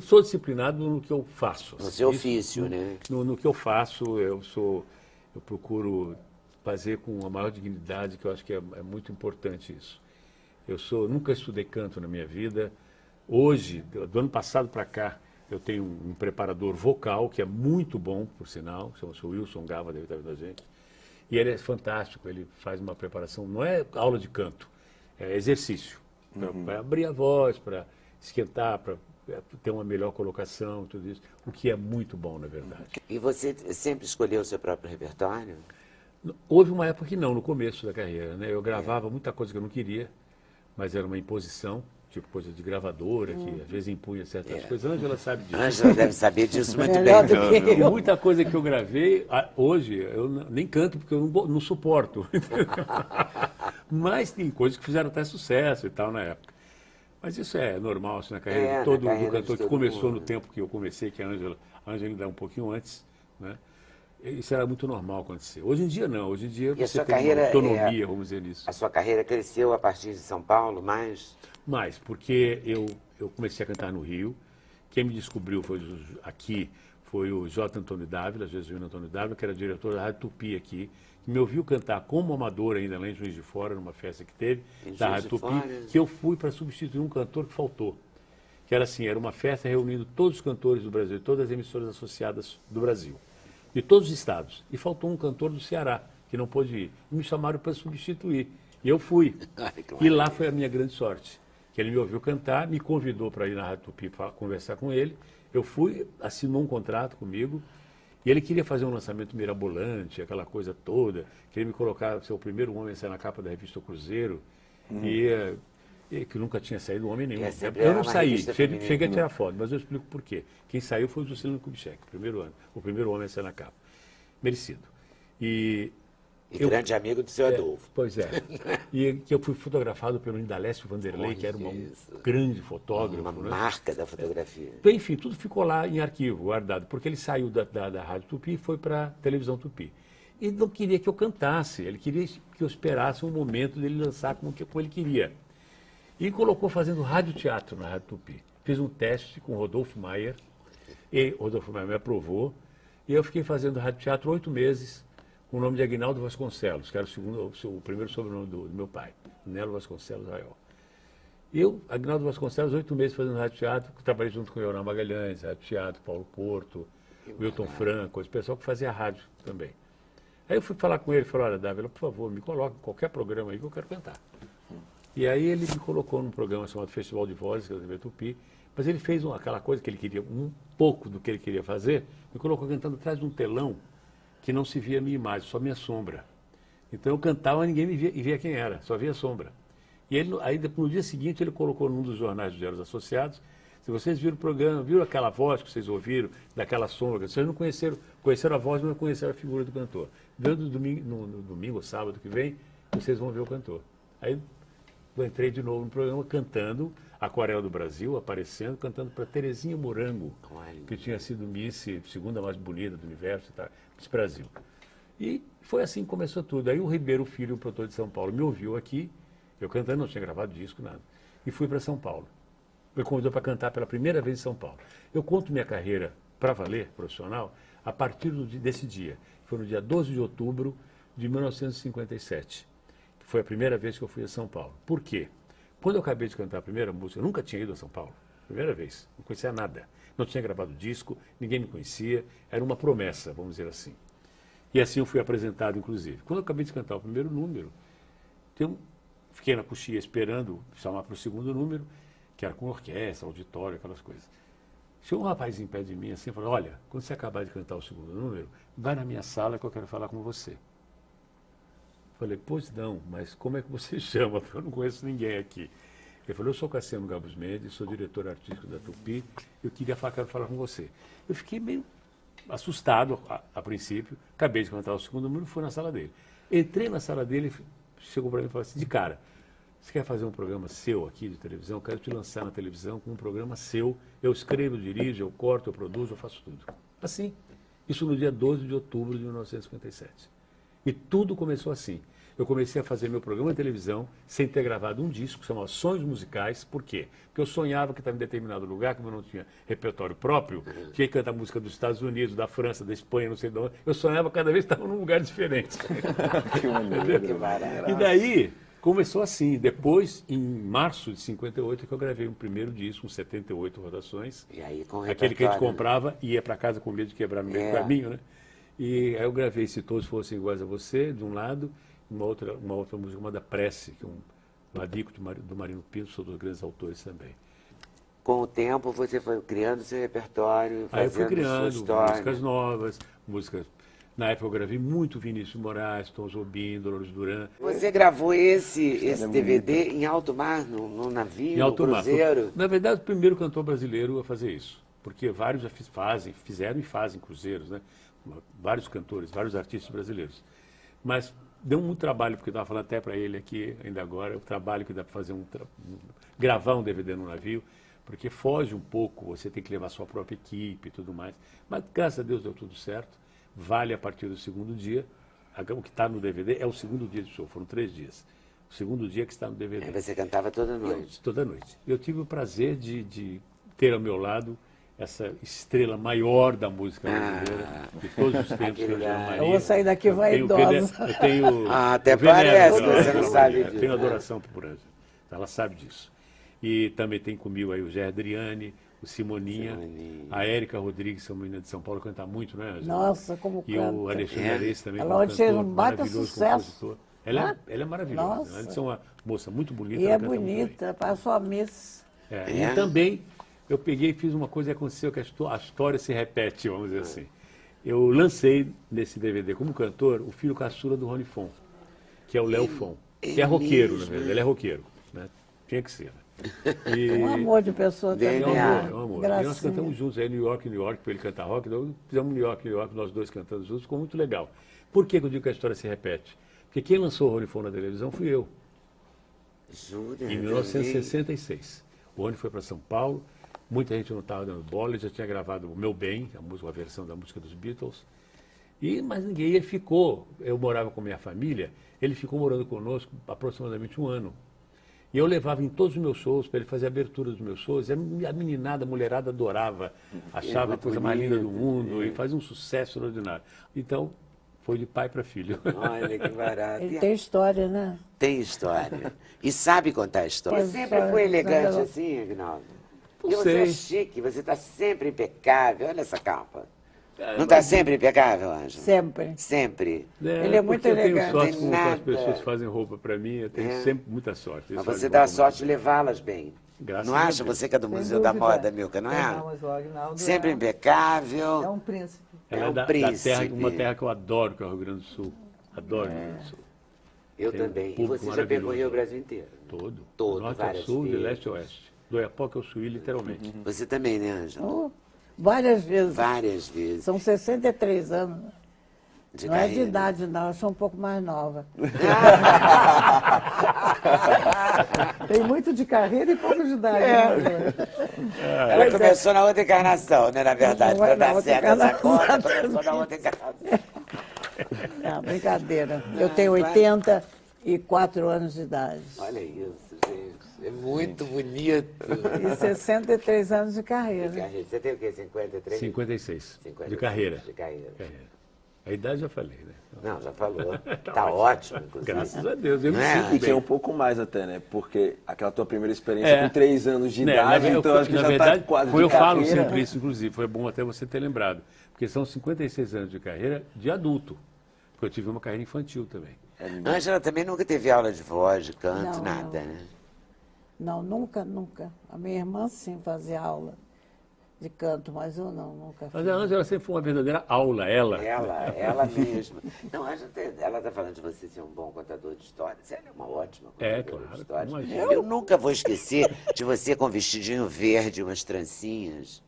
sou disciplinado no que eu faço. No seu ofício, né? No que eu faço, eu procuro fazer com a maior dignidade, que eu acho que é muito importante isso. Nunca estudei canto na minha vida. Hoje, do ano passado para cá, eu tenho um preparador vocal, que é muito bom, por sinal, chama-se Wilson Gava, deve estar vendo a gente. E ele é fantástico, ele faz uma preparação, não é aula de canto, é exercício. Para abrir a voz, para esquentar, para ter uma melhor colocação, tudo isso. O que é muito bom, na verdade. E você sempre escolheu o seu próprio repertório? Houve uma época que não, no começo da carreira, né? Eu gravava muita coisa que eu não queria, mas era uma imposição, tipo coisa de gravadora, que às vezes impunha certas coisas. A Ângela sabe disso. Ângela deve saber disso muito bem. Melhor do que E muita coisa que eu gravei, hoje, eu nem canto porque eu não suporto. Mas tem coisas que fizeram até sucesso e tal na época. Mas isso é normal assim, na carreira de todo na carreira cantor de que todo começou mundo. no tempo que eu comecei, que a Ângela ainda é um pouquinho antes, né? Isso era muito normal acontecer. Hoje em dia não, hoje em dia E a você sua tem carreira uma autonomia, vamos dizer nisso. A sua carreira cresceu a partir de São Paulo, mas... Mas, porque eu comecei a cantar no Rio, quem me descobriu aqui foi o J. Antônio Dávila, Jesuíno Antônio Dávila, que era diretor da Rádio Tupi aqui, que me ouviu cantar como amador ainda lá em Juiz de Fora, numa festa que teve, Em da Juiz Rádio de Tupi, Fora? que eu fui para substituir um cantor que faltou. Que era assim, era uma festa reunindo todos os cantores do Brasil, todas as emissoras associadas do Brasil, de todos os estados. E faltou um cantor do Ceará, que não pôde ir. E me chamaram para substituir. E eu fui. Ai, que E maravilha. lá foi a minha grande sorte. Que ele me ouviu cantar, me convidou para ir na Rádio Tupi para conversar com ele. Eu fui, assinou um contrato comigo. E ele queria fazer um lançamento mirabolante, aquela coisa toda. Queria me colocar, ser o primeiro homem a sair na capa da revista Cruzeiro. E que nunca tinha saído homem nenhum. É, sempre Eu era não uma saí, revista feminina. cheguei a tirar foto, mas eu explico por quê. Quem saiu foi o Juscelino Kubitschek, o primeiro homem a sair na capa. Merecido. E grande amigo do seu Adolfo. Pois é. E que eu fui fotografado pelo Indalécio Vanderlei, que era um grande fotógrafo. Uma né? marca da fotografia. Então, enfim, tudo ficou lá em arquivo, guardado, porque ele saiu da Rádio Tupi e foi para a televisão Tupi. Ele não queria que eu cantasse, ele queria que eu esperasse um momento dele lançar como ele queria. E colocou fazendo radioteatro na Rádio Tupi. Fiz um teste com o Rodolfo Maier, e o Rodolfo Maier me aprovou, e eu fiquei fazendo radioteatro 8 meses, com o nome de Aguinaldo Vasconcelos, que era o primeiro sobrenome do meu pai, Nelo Vasconcelos Raiol. Eu, Aguinaldo Vasconcelos, 8 meses fazendo radioteatro, trabalhei junto com o Leonardo Magalhães, radioteatro, Paulo Porto, Wilton Franco, esse pessoal que fazia rádio também. Aí eu fui falar com ele, falei, olha, Dávila, por favor, me coloque em qualquer programa aí que eu quero cantar. E aí ele me colocou num programa chamado Festival de Vozes, que é da TV Tupi, mas ele fez aquela coisa que ele queria, um pouco do que ele queria fazer, me colocou cantando atrás de um telão que não se via a minha imagem, só a minha sombra. Então eu cantava, mas ninguém me via quem era, só via a sombra. E ele, aí no dia seguinte ele colocou num dos jornais dos Diários Associados, se vocês viram o programa, viram aquela voz que vocês ouviram, daquela sombra, vocês não conheceram a voz, mas não conheceram a figura do cantor. Vendo no domingo ou sábado que vem, vocês vão ver o cantor. Aí eu entrei de novo no programa cantando Aquarela do Brasil, aparecendo, cantando para Terezinha Morango, que tinha sido Miss, segunda mais bonita do universo, tá? Miss Brasil. E foi assim que começou tudo. Aí o Ribeiro Filho, o produtor de São Paulo, me ouviu aqui, eu cantando, não tinha gravado disco, nada, e fui para São Paulo. Me convidou para cantar pela primeira vez em São Paulo. Eu conto minha carreira para valer, profissional, a partir desse dia. Foi no dia 12 de outubro de 1957. Foi a primeira vez que eu fui a São Paulo. Por quê? Quando eu acabei de cantar a primeira música, eu nunca tinha ido a São Paulo. Primeira vez. Não conhecia nada. Não tinha gravado disco, ninguém me conhecia. Era uma promessa, vamos dizer assim. E assim eu fui apresentado, inclusive. Quando eu acabei de cantar o primeiro número, fiquei na coxia esperando chamar para o segundo número, que era com orquestra, auditório, aquelas coisas. Chegou um rapazinho perto de mim assim e falou, olha, quando você acabar de cantar o segundo número, vai na minha sala que eu quero falar com você. Falei, pois não, mas como é que você chama? Eu não conheço ninguém aqui. Ele falou, eu sou Cassiano Gabus Mendes, sou diretor artístico da Tupi, eu quero falar com você. Eu fiquei meio assustado a princípio, acabei de cantar o segundo número e fui na sala dele. Entrei na sala dele, chegou para mim e falou assim, de cara, você quer fazer um programa seu aqui de televisão? Eu quero te lançar na televisão com um programa seu. Eu escrevo, dirijo, eu corto, eu produzo, eu faço tudo. Assim. Isso no dia 12 de outubro de 1957. E tudo começou assim. Eu comecei a fazer meu programa de televisão sem ter gravado um disco, chamava Sonhos Musicais. Por quê? Porque eu sonhava que estava em determinado lugar, como eu não tinha repertório próprio, tinha que cantar música dos Estados Unidos, da França, da Espanha, não sei de onde. Eu sonhava cada vez que estava num lugar diferente. Que maneiro, que maravilha. E daí começou assim. Depois, em março de 58, que eu gravei um primeiro disco, com 78 rotações. E aí, com o Aquele que a gente repertório, comprava e ia para casa com medo de quebrar no meio do caminho, né? E aí eu gravei Se Todos Fossem Iguais a Você, de um lado, uma outra música chamada Prece, que é um ladículo do Marino Pinto, são dois grandes autores também. Com o tempo, você foi criando seu repertório, Aí eu fui fazendo sua criando história. músicas novas, músicas... Na época eu gravei muito Vinícius Moraes, Tom Jobim, Dolores Duran. Você gravou esse DVD em alto mar, num navio, Em alto no mar. cruzeiro? Na verdade, o primeiro cantor brasileiro a fazer isso. Porque vários já fizeram e fazem cruzeiros, né? Vários cantores, vários artistas brasileiros. Mas deu muito trabalho, porque eu estava falando até para ele aqui, ainda agora, o trabalho que dá para fazer gravar um DVD no navio, porque foge um pouco, você tem que levar sua própria equipe e tudo mais. Mas, graças a Deus, deu tudo certo. Vale a partir do segundo dia. O que está no DVD é o segundo dia de show, foram 3 dias. O segundo dia que está no DVD. Aí você cantava toda noite. Toda noite. Eu tive o prazer de ter ao meu lado essa estrela maior da música brasileira, de todos os tempos, que é a Joana Maria. Eu vou sair daqui vaidosa. Eu tenho Até eu venero parece ela, que você não Joana sabe Maria. disso. Eu tenho adoração por ela. Ela sabe disso. E também tem comigo aí o Zé Adriane, o Simoninha, a Érica Rodrigues, que é uma menina de São Paulo, canta muito, né, Angela? Nossa, como E canta. o Alexandre Ares também, Ela que é hoje fez um cantor baita maravilhoso, sucesso. compositor. Ela é maravilhosa. Nossa. Ela é uma moça muito bonita. E ela é canta muito bem. bonita, passou a miss. E também eu peguei e fiz uma coisa que aconteceu, que a história se repete, vamos dizer assim. Eu lancei nesse DVD como cantor o filho caçula do Rony Fon, que é o Léo Fon, que é roqueiro, na verdade, ele é roqueiro, né? Tinha que ser, né? E... Um amor de pessoa também. É um amor, é um amor. E nós Gracinha. cantamos juntos, aí New York, para ele cantar rock, então fizemos New York, nós dois cantando juntos, ficou muito legal. Por que eu digo que a história se repete? Porque quem lançou o Rony Fon na televisão fui eu, Jura? em 1966. O Rony foi para São Paulo, muita gente não estava dando bola, ele já tinha gravado O Meu Bem, a versão da música dos Beatles, mas ninguém, ele ficou, eu morava com minha família, ele ficou morando conosco aproximadamente 1 ano. E eu levava em todos os meus shows, para ele fazer a abertura dos meus shows, e a meninada, a mulherada adorava, achava a coisa mais linda do mundo, e fazia um sucesso extraordinário. Então, foi de pai para filho. Olha que barato. Ele tem história, né? Tem história. E sabe contar a história. Tem Você sempre história, foi elegante não. assim, Agnaldo? Não E você é sei. chique, você está sempre impecável. Olha essa capa. Não está sempre impecável, Ângela? Sempre. Sempre. Ele é muito porque eu elegante. tenho sorte Tem com nada. as pessoas que fazem roupa para mim, eu tenho sempre muita sorte. Mas Eles fazem você dá a roupa sorte de maravilhosa. levá-las bem. Graças Não a acha? Deus. Você que é do Sem Museu da dúvida. Moda, Milka, não é? Não, mas o Agnaldo Sempre é impecável. um príncipe. Ela É é um da príncipe. terra, uma terra que eu adoro, que é o Rio Grande do Sul. Adoro o Rio Grande do Sul. Eu Tem um também. E público você já maravilhoso. percorreu o Brasil inteiro. Todo. Todo, Do norte ao várias sul, de vezes. leste a oeste. Do Oiapoque ao sul, literalmente. Você também, né, Ângela? Oh, várias vezes. Várias vezes. São 63 anos. De Não é de carreira. idade, não. Eu sou um pouco mais nova. Tem muito de carreira e pouco de idade. né? Ela começou na outra encarnação, né, na verdade, para Na dar outra certo essa encarnação, conta, começou na outra encarnação. Não, brincadeira. Eu tenho 84 anos de idade. Olha isso, gente. É muito bonito. E 63 anos de carreira. Você tem o quê? 53? 56. 56 De carreira. De carreira. Carreira. A idade já falei, né? Não, já falou. Tá ótimo, inclusive. Graças a Deus. Eu me Não é? sinto E tinha bem. um pouco mais até, né? Porque aquela tua primeira experiência com 3 anos de Né, idade, então acho que na já verdade, tá quase foi de eu falo carreira. sempre isso, inclusive, foi bom até você ter lembrado. Porque são 56 anos de carreira de adulto. Porque eu tive uma carreira infantil também. Ângela também nunca teve aula de voz, de canto, Não, nada, não. né? Não, nunca, nunca. A minha irmã sim fazia aula de canto, mas eu não, nunca fiz. Mas a Ângela sempre foi uma verdadeira aula, ela. Ela mesma. Não, ela está falando de você ser um bom contador de histórias. Ela é uma ótima contadora claro, de histórias. imagina. Eu nunca vou esquecer de você com um vestidinho verde, umas trancinhas,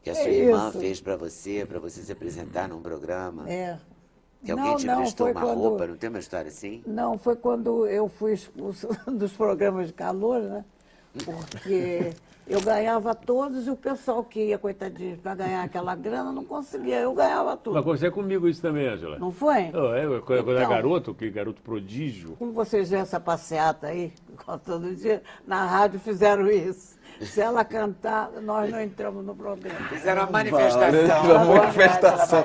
que a sua irmã isso? fez para você se apresentar num programa. É. Que alguém Não, te não, emprestou foi uma quando- roupa, não tem uma história assim? Não, foi quando eu fui expulsa dos programas de calor, né? Porque eu ganhava todos e o pessoal que ia, coitadinho, para ganhar aquela grana, não conseguia. Eu ganhava Mas tudo. aconteceu comigo isso também, Ângela. Não foi? Quando era Então- garoto, que garoto prodígio. Como vocês veem essa passeata aí, todo dia, na rádio fizeram isso. Se ela cantar, nós não entramos no programa. Fizeram uma manifestação. Uma manifestação.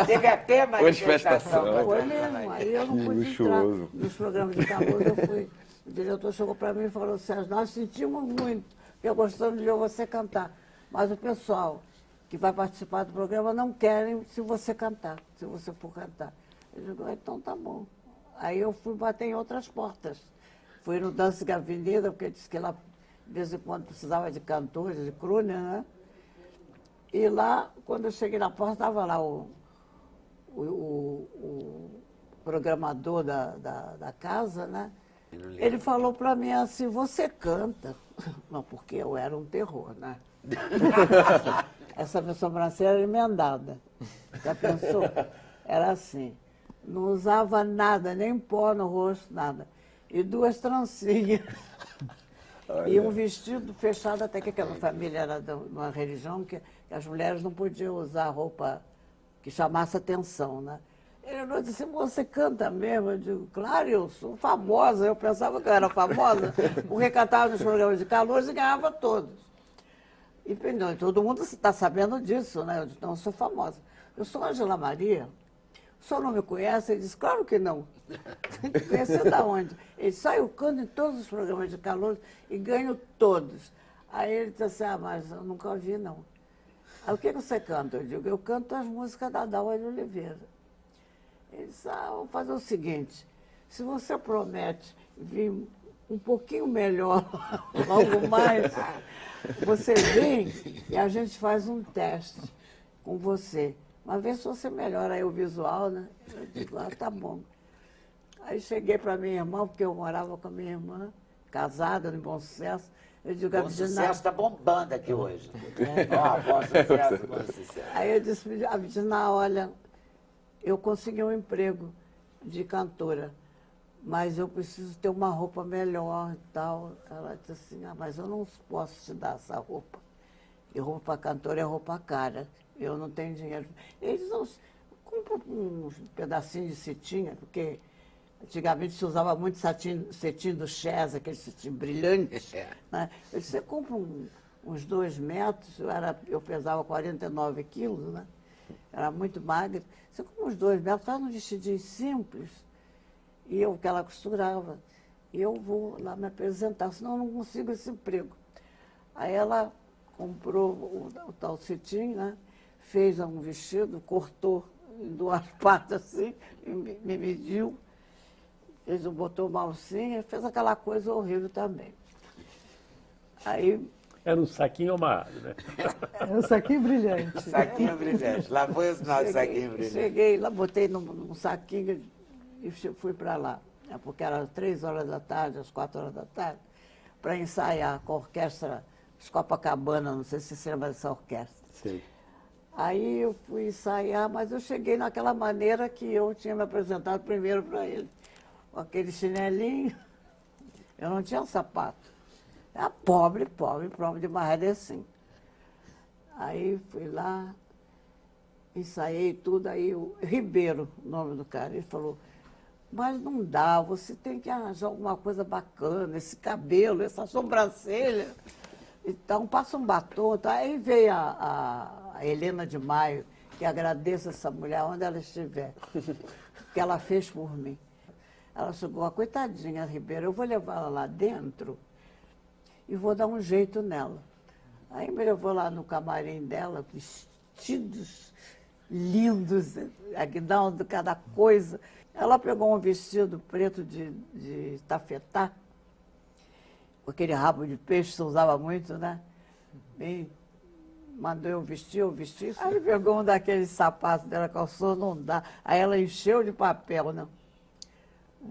Teve até manifestação. Manifestação. Foi mesmo, aí eu não pude Luxuoso. entrar nos programas de calor, eu fui. O diretor chegou para mim e falou, Sérgio, nós sentimos muito, porque gostamos de ver você cantar. Mas o pessoal que vai participar do programa não querem se você cantar, se você for cantar. Eu digo, então tá bom. Aí eu fui bater em outras portas. Fui no Dança Avenida, porque disse que lá, de vez em quando, precisava de cantores, de crooner, né? E lá, quando eu cheguei na porta, estava lá o programador da casa, né? Ele falou para mim assim, você canta. Não, porque eu era um terror, né? Essa minha sobrancelha era emendada. Já pensou? Era assim. Não usava nada, nem pó no rosto, nada. E 2 trancinhas. E um vestido fechado, até que aquela família era de uma religião que as mulheres não podiam usar roupa que chamasse atenção, né? Ele disse, você canta mesmo? Eu digo, claro, eu sou famosa. Eu pensava que eu era famosa, porque cantava nos programas de calor e ganhava todos. E não, todo mundo está sabendo disso, né? Eu disse, não, eu sou famosa. Eu sou Ângela Maria. O senhor não me conhece? Ele disse, claro que não. Conheceu da onde? Ele disse, eu canto em todos os programas de calor e ganho todos. Aí ele disse assim, mas eu nunca ouvi, não. Aí o que você canta? Eu digo, eu canto as músicas da Dalva de Oliveira. Ele disse, vamos fazer o seguinte, se você promete vir um pouquinho melhor, logo mais, você vem e a gente faz um teste com você. Mas vê se você melhora aí o visual, né? Eu digo, tá bom. Aí cheguei para minha irmã, porque eu morava com a minha irmã, casada, no Bom Sucesso. Eu digo, Bom Sucesso está bombando aqui hoje. Ó, Bom Sucesso, Bom Sucesso. Aí eu disse, Abdiná, olha, eu consegui um emprego de cantora, mas eu preciso ter uma roupa melhor e tal. Ela disse assim, mas eu não posso te dar essa roupa. E roupa para cantora é roupa cara. Eu não tenho dinheiro. Eles não compram um pedacinho de cetim, porque antigamente se usava muito cetim do Chess, aquele cetim brilhante. Né? Eu disse, você compra uns 2 metros, eu pesava 49 quilos, né? Era muito magra. Você compra uns 2 metros, faz um vestidinho simples, e eu que ela costurava. E eu vou lá me apresentar, senão eu não consigo esse emprego. Aí ela comprou o tal cetim, né? Fez um vestido, cortou em 2 partes assim, me mediu, botou uma alcinha, fez aquela coisa horrível também. Aí... Era um saquinho amarrado, né? É um saquinho brilhante. Saquinho brilhante. Lá foi os nossos saquinhos brilhantes. Cheguei lá, botei num saquinho e fui para lá. Porque era 3 horas da tarde, às 4 horas da tarde, para ensaiar com a orquestra Copacabana, não sei se você lembra dessa orquestra. Sei. Aí eu fui ensaiar, mas eu cheguei naquela maneira que eu tinha me apresentado primeiro para ele. Com aquele chinelinho, eu não tinha sapato. Era pobre demais, assim. Aí fui lá, ensaiei tudo, aí o Ribeiro, o nome do cara, ele falou, mas não dá, você tem que arranjar alguma coisa bacana, esse cabelo, essa sobrancelha. Então, passa um batom. Tá? Aí veio a Helena de Maio, que agradeço essa mulher onde ela estiver, que ela fez por mim. Ela chegou, a coitadinha, Ribeiro, eu vou levar ela lá dentro e vou dar um jeito nela. Aí me levou lá no camarim dela, vestidos lindos, Aguinaldo, cada coisa. Ela pegou um vestido preto de tafetá, com aquele rabo de peixe que você usava muito, né? E mandou eu vestir. Aí pegou um daqueles sapatos dela, calçou, não dá. Aí ela encheu de papel, né?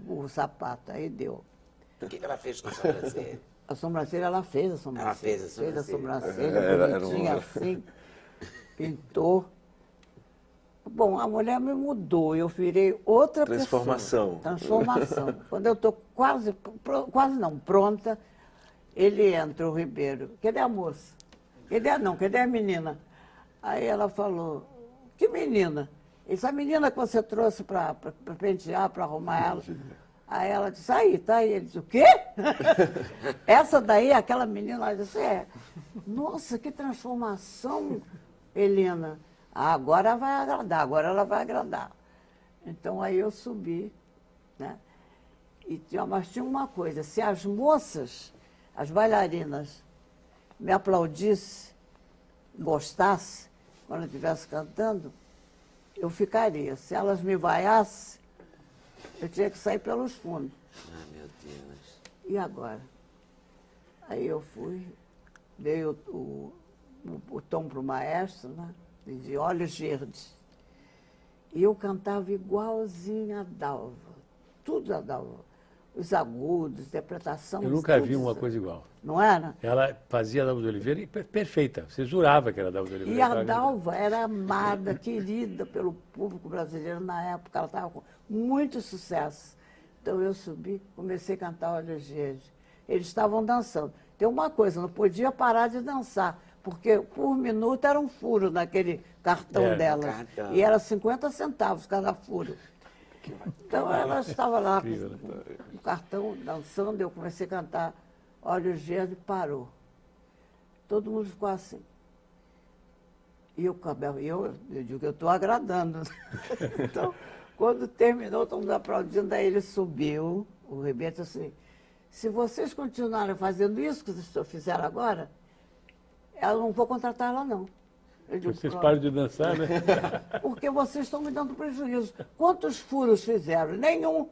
O sapato, aí deu. O que ela fez com a sobrancelha? A sobrancelha, ela fez a sobrancelha. Ela fez a sobrancelha. Fez a sobrancelha, bonitinha assim, pintou. Bom, a mulher me mudou, eu virei outra Transformação. pessoa. Transformação. Quando eu estou quase não, pronta, ele entra, o Ribeiro. Cadê a moça? Cadê a menina? Aí ela falou, que menina? Essa menina que você trouxe para pentear, para arrumar ela. Aí ela disse, aí, tá aí. Ele disse, o quê? Essa daí, aquela menina, ela disse, nossa, que transformação, Helena. Agora vai agradar, agora ela vai agradar. Então aí eu subi, né? Mas tinha uma coisa, se as moças, as bailarinas, me aplaudissem, gostassem, quando eu estivesse cantando, eu ficaria. Se elas me vaiassem, eu tinha que sair pelos fundos. Ah, meu Deus. E agora? Aí eu fui, dei o tom para o maestro, né? De Olhos Verdes. E eu cantava igualzinho a Dalva. Tudo a Dalva. Os agudos, interpretação. Eu nunca vi uma coisa igual. Não era? Ela fazia a Dalva de Oliveira e perfeita. Você jurava que era a Dalva de Oliveira. E a Dalva era amada, querida pelo público brasileiro na época. Ela estava com muito sucesso. Então eu subi, comecei a cantar Olhos Verdes. Eles estavam dançando. Tem uma coisa, não podia parar de dançar, porque por minuto era um furo naquele cartão delas. Cartão. E era 50 centavos cada furo. Então ela estava lá com o cartão dançando, eu comecei a cantar Olhos Verdes, parou. Todo mundo ficou assim. E eu digo que eu estou agradando. Então, quando terminou, todo mundo aplaudindo, aí ele subiu, o Ribeiro assim, se vocês continuarem fazendo isso que vocês fizeram agora, eu não vou contratar ela, não. Eu digo, Vocês param de dançar, né? porque vocês estão me dando prejuízo. Quantos furos fizeram? Nenhum.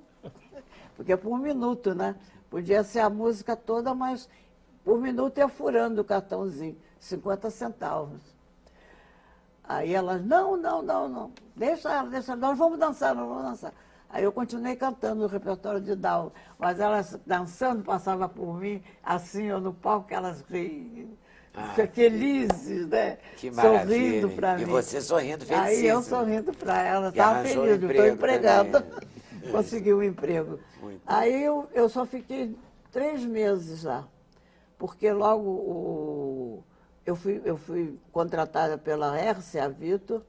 Porque é por minuto, né? Podia ser a música toda, mas por minuto ia furando o cartãozinho, 50 centavos. Aí elas, não. Deixa ela, nós vamos dançar. Aí eu continuei cantando o repertório de Dalva, mas elas dançando, passavam por mim, assim, eu no palco, elas riam. Felizes, né? Que maravilha. Sorrindo para mim. E você sorrindo feliz. Aí eu sorrindo para ela, E estava arranjou feliz, eu estou emprego empregada. também. Consegui um emprego. Muito. Aí eu só fiquei 3 meses lá, porque logo eu fui contratada pela RCA Victor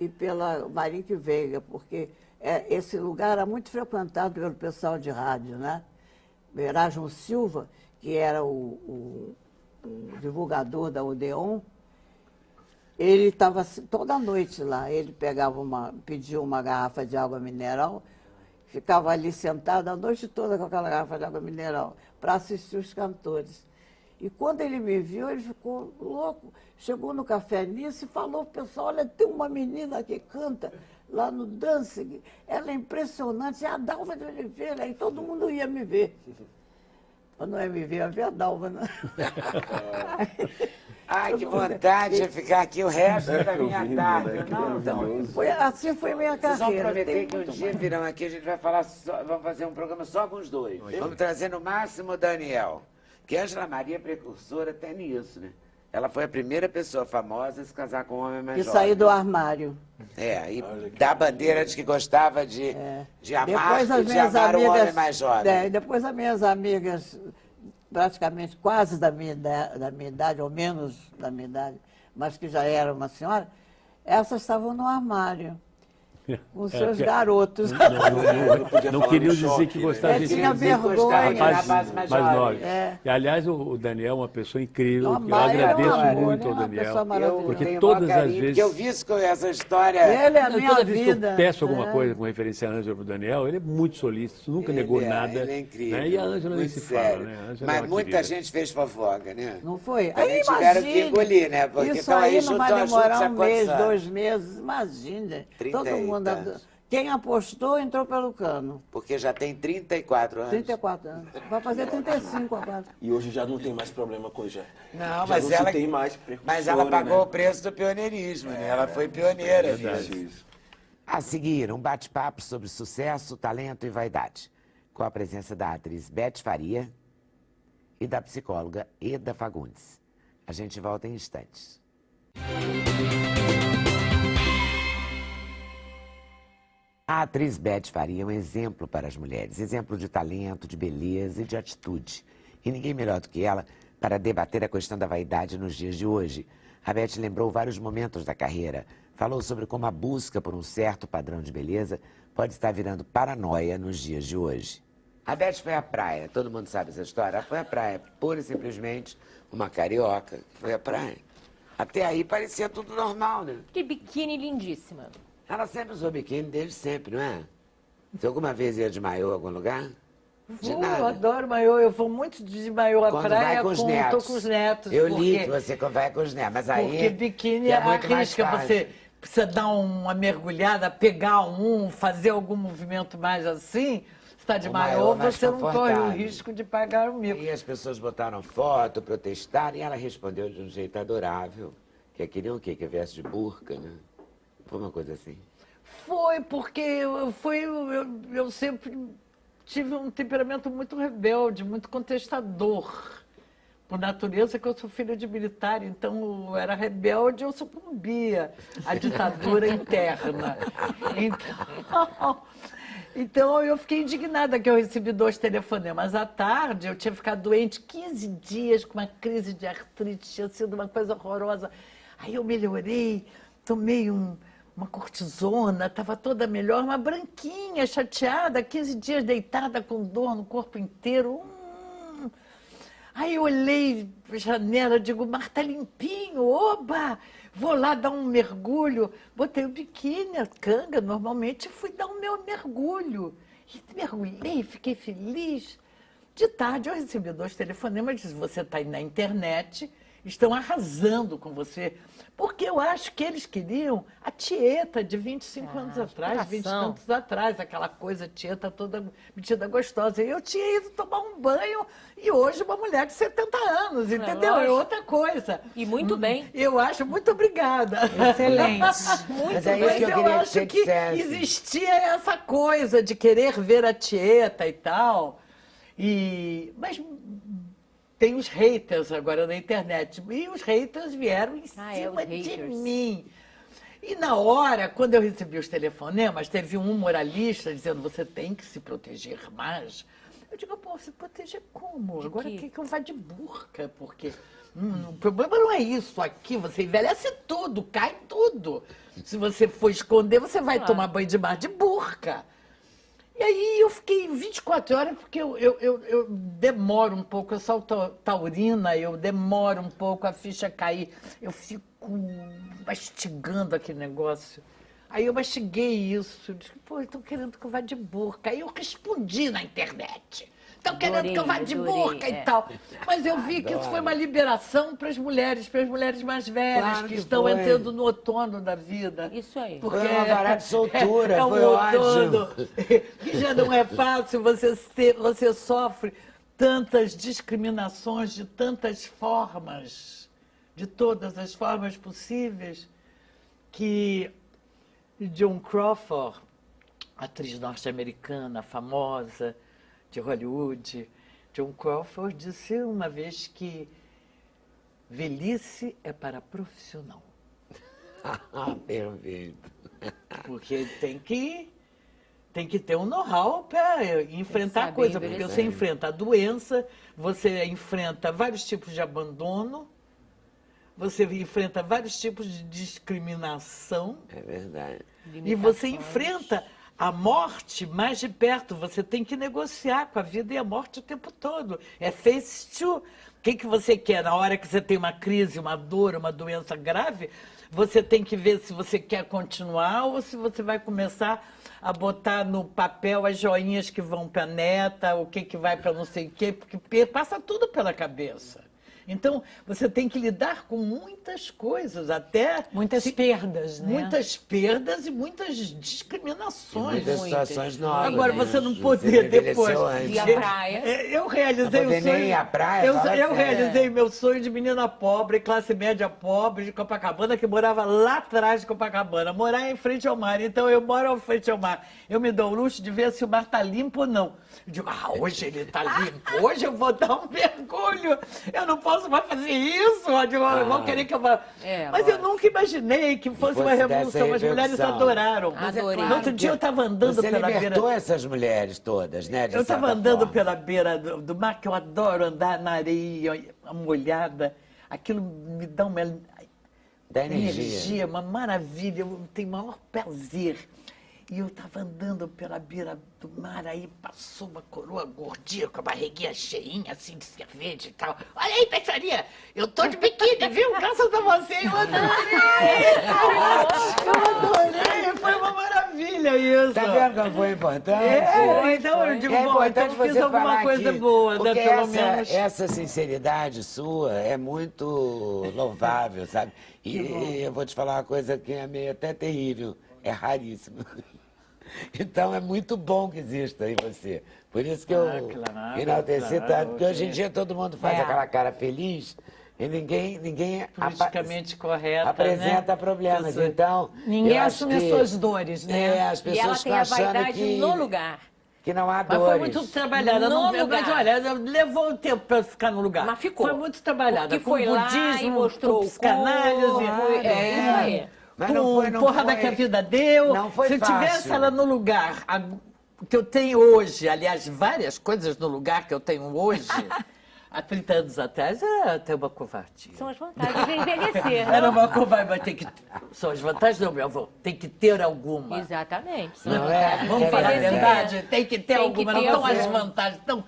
e pela Marinque Veiga, porque esse lugar era muito frequentado pelo pessoal de rádio, né? Erasmo Silva, que era o divulgador da Odeon, ele estava toda noite lá. Ele pedia uma garrafa de água mineral, ficava ali sentado a noite toda com aquela garrafa de água mineral para assistir os cantores. E quando ele me viu, ele ficou louco. Chegou no Café Nisso e falou para o pessoal, olha, tem uma menina que canta lá no Danzig, ela é impressionante, é a Dalva de Oliveira. Aí todo mundo ia me ver. Quando não ia me ver, ia ver a Dalva, né? Ai, que vontade de ficar aqui o resto da minha ouvindo, tarde. né? Que Não, maravilhoso. Assim foi minha vocês vão carreira. prometer Tem que um muito dia mais. virão aqui, a gente vai falar vamos fazer um programa só com os dois. Vamos trazer no máximo o Daniel. Que Ângela Maria é precursora até nisso, né? Ela foi a primeira pessoa famosa a se casar com um homem mais E jovem. sair do armário. E dar bandeira de que gostava de amar Depois e de amar um homem mais jovem. Depois as minhas amigas, praticamente quase da minha idade, ou menos da minha idade, mas que já era uma senhora, essas estavam no armário, com seus garotos. Não queriam dizer que gostavam de tinha vergonha. rapazes mais novos. É. E, aliás, o Daniel é uma pessoa incrível. Não, Eu agradeço ele é muito ao uma Daniel. pessoa maravilhosa. Porque tenho todas maior as carinho, vezes- porque eu vi isso, essa história... Ele é a Não, minha toda vez que eu vida. peço alguma coisa com referência à Ângela para o Daniel, ele é muito solícito, nunca negou nada. Ele é incrível. Né? E a Ângela nem muito se sério. fala, né? A Ângela é Mas uma muita querida. gente fez fofoca, né? Não foi? Também tiveram que engolir, né? Porque isso estão aí aí não vai juntos há demorar quantos um mês, anos? 2 meses, imagina. 30 Todo e mundo... tantos. Quem apostou entrou pelo cano. Porque já tem 34 anos. 34 anos. Vai fazer 35 agora. E hoje já não tem mais problema com isso. Não, Já mas não ela... se tem mais precursora, Mas ela pagou né? o preço do pioneirismo, né? Ela foi pioneira Verdade. nisso. A seguir, um bate-papo sobre sucesso, talento e vaidade, com a presença da atriz Beth Faria e da psicóloga Eda Fagundes. A gente volta em instantes. A atriz Beth Faria é um exemplo para as mulheres, exemplo de talento, de beleza e de atitude. E ninguém melhor do que ela para debater a questão da vaidade nos dias de hoje. A Beth lembrou vários momentos da carreira, falou sobre como a busca por um certo padrão de beleza pode estar virando paranoia nos dias de hoje. A Beth foi à praia, todo mundo sabe essa história, ela foi à praia, pura e simplesmente uma carioca, foi à praia. Até aí parecia tudo normal, né? Que biquíni lindíssima. Ela sempre usou biquíni, desde sempre, não é? Você alguma vez ia de maiô a algum lugar? De Eu nada. adoro maiô, eu vou muito de maiô à Quando praia vai com os netos. tô com os netos. Eu li porque- que você vai com os netos, mas aí... Porque biquíni que é muito mais arrisca, fácil. você precisa dar uma mergulhada, pegar fazer algum movimento mais assim. Se está de O maiô maiô, é mais você não corre o confortável. risco de pagar o mico. E as pessoas botaram foto, protestaram, e ela respondeu de um jeito adorável, que queriam o quê? Que eu viesse de burca, né? Foi uma coisa assim. Foi, porque eu sempre tive um temperamento muito rebelde, muito contestador. Por natureza, que eu sou filha de militar, então eu era rebelde, eu sucumbia à ditadura interna. Então eu fiquei indignada que eu recebi 2 telefonemas à tarde, eu tinha ficado doente 15 dias com uma crise de artrite, tinha sido uma coisa horrorosa. Aí eu melhorei, tomei uma cortisona, estava toda melhor, uma branquinha, chateada, 15 dias deitada com dor no corpo inteiro. Aí eu olhei para a janela, digo, mar tá limpinho, oba! Vou lá dar um mergulho. Botei o biquíni, a canga, normalmente, e fui dar o meu mergulho. E mergulhei, fiquei feliz. De tarde eu recebi 2 telefonemas, disse, você está aí na internet, estão arrasando com você. Porque eu acho que eles queriam a Tieta de 25 anos atrás, 20 e tantos atrás, aquela coisa Tieta toda metida gostosa. E eu tinha ido tomar um banho e hoje uma mulher de 70 anos, entendeu? É outra coisa. E muito bem. Eu acho, muito obrigada. Excelente. Mas é isso Mas que eu eu queria que acho você que dissesse. existia essa coisa de querer ver a Tieta e tal. Mas tem os haters agora na internet. E os haters vieram em os cima de haters. mim. E na hora, quando eu recebi os telefonemas, teve um moralista dizendo, você tem que se proteger mais. Eu digo, pô, se proteger como? Agora quê? que eu vá de burca, porque o problema não é isso aqui, você envelhece tudo, cai tudo. Se você for esconder, você vai tomar banho de mar de burca. E aí eu fiquei 24 horas, porque eu demoro um pouco, eu sou taurina, eu demoro um pouco a ficha cair. Eu fico mastigando aquele negócio. Aí eu mastiguei isso, disse, pô, estão querendo que eu vá de burca. Aí eu respondi na internet. Estão querendo que eu vá de burca e tal. Mas eu vi que isso foi uma liberação para as mulheres mais velhas, Claro que que estão foi. entrando no outono da vida. Isso aí. Foi uma varada de soltura, é um foi outono ótimo. que já não é fácil, você sofre tantas discriminações de tantas formas, de todas as formas possíveis, que Joan Crawford, atriz norte-americana famosa de Hollywood, Joan Crawford disse uma vez que velhice é para profissional. Perfeito. Porque tem que ter um know-how para enfrentar a saber coisa, porque envelhecer. você enfrenta a doença, você enfrenta vários tipos de abandono, você enfrenta vários tipos de discriminação É verdade. e você enfrenta a morte mais de perto. Você tem que negociar com a vida e a morte o tempo todo. É face to. O que você quer? Na hora que você tem uma crise, uma dor, uma doença grave, você tem que ver se você quer continuar ou se você vai começar a botar no papel as joinhas que vão para a neta, o que vai para não sei o quê, porque passa tudo pela cabeça. Então, você tem que lidar com muitas coisas, até... Muitas perdas, né? Muitas perdas e muitas discriminações. Muitas situações novas. Agora, né? você não Você poder envelheceu depois... antes. E a praia? Eu realizei Não o poder nem sonho... ir à praia, eu fala sério. realizei meu sonho de menina pobre, classe média pobre, de Copacabana, que morava lá atrás de Copacabana, morar em frente ao mar. Então, eu moro em frente ao mar. Eu me dou o luxo de ver se o mar está limpo ou não. Eu digo, hoje ele está limpo, hoje eu vou dar um mergulho. Eu não posso moço vai fazer isso? Vão querer que eu vá. Mas eu nunca imaginei que fosse uma revolução. As mulheres adoraram. Adorei. No outro dia eu estava andando Você pela beira. libertou essas mulheres todas, né? Eu estava andando pela beira do mar, que eu adoro andar na areia molhada. Aquilo me dá uma Da energia. uma maravilha. Eu tenho o maior prazer. E eu estava andando pela beira do mar, aí passou uma coroa gordinha com a barriguinha cheinha, assim, de cerveja e tal. Olha aí, Petraria, eu tô de biquíni, viu? Graças a você, eu adorei! Eu adorei, foi uma maravilha isso. Tá vendo como foi importante? Então eu digo, É bom, importante então eu fiz você alguma falar coisa aqui, boa, né, porque pelo menos. essa sinceridade sua é muito louvável, sabe? E eu vou te falar uma coisa que é meio até terrível, é raríssimo. Então é muito bom que exista em você. Por isso que eu enalteci tanto, porque hoje em dia todo mundo faz aquela cara feliz e ninguém Politicamente correta, apresenta né? problemas. Então, Ninguém eu acho assume as que- suas dores, né? as E pessoas ela estão tem a achando vaidade que, no lugar. que não há Mas dores. foi muito trabalhada. No Não, lugar. mas olha, levou um tempo para ficar no lugar. Mas ficou. Foi muito trabalhada. Porque Com foi lá budismo, e mostrou com o psicanálise. corpo, isso aí. Mas Com porrada que a vida deu. Não foi Se eu tivesse fácil. ela no lugar que eu tenho hoje, aliás, várias coisas no lugar que eu tenho hoje, há 30 anos atrás, era até uma covardia. São as vantagens de envelhecer. Era uma covardia, mas tem que... São as vantagens do meu avô. Tem que ter alguma. Exatamente. Não é? Vamos falar a verdade. verdade? Tem que ter Tem que alguma, ter não estão as alguma. vantagens. Então,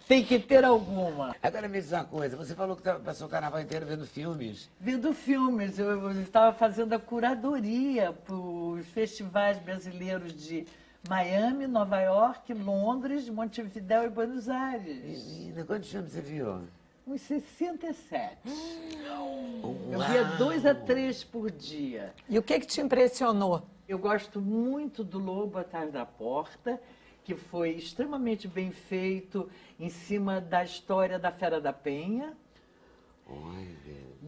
tem que ter alguma. Agora me diz uma coisa, você falou que passou o carnaval inteiro vendo filmes. Vendo filmes, eu estava fazendo a curadoria para os festivais brasileiros de Miami, Nova York, Londres, Montevidéu e Buenos Aires. Menina, quantos filmes você viu? Uns 67. Eu via 2 a 3 por dia. E o que te impressionou? Eu gosto muito do Lobo Atrás da Porta, que foi extremamente bem feito em cima da história da Fera da Penha.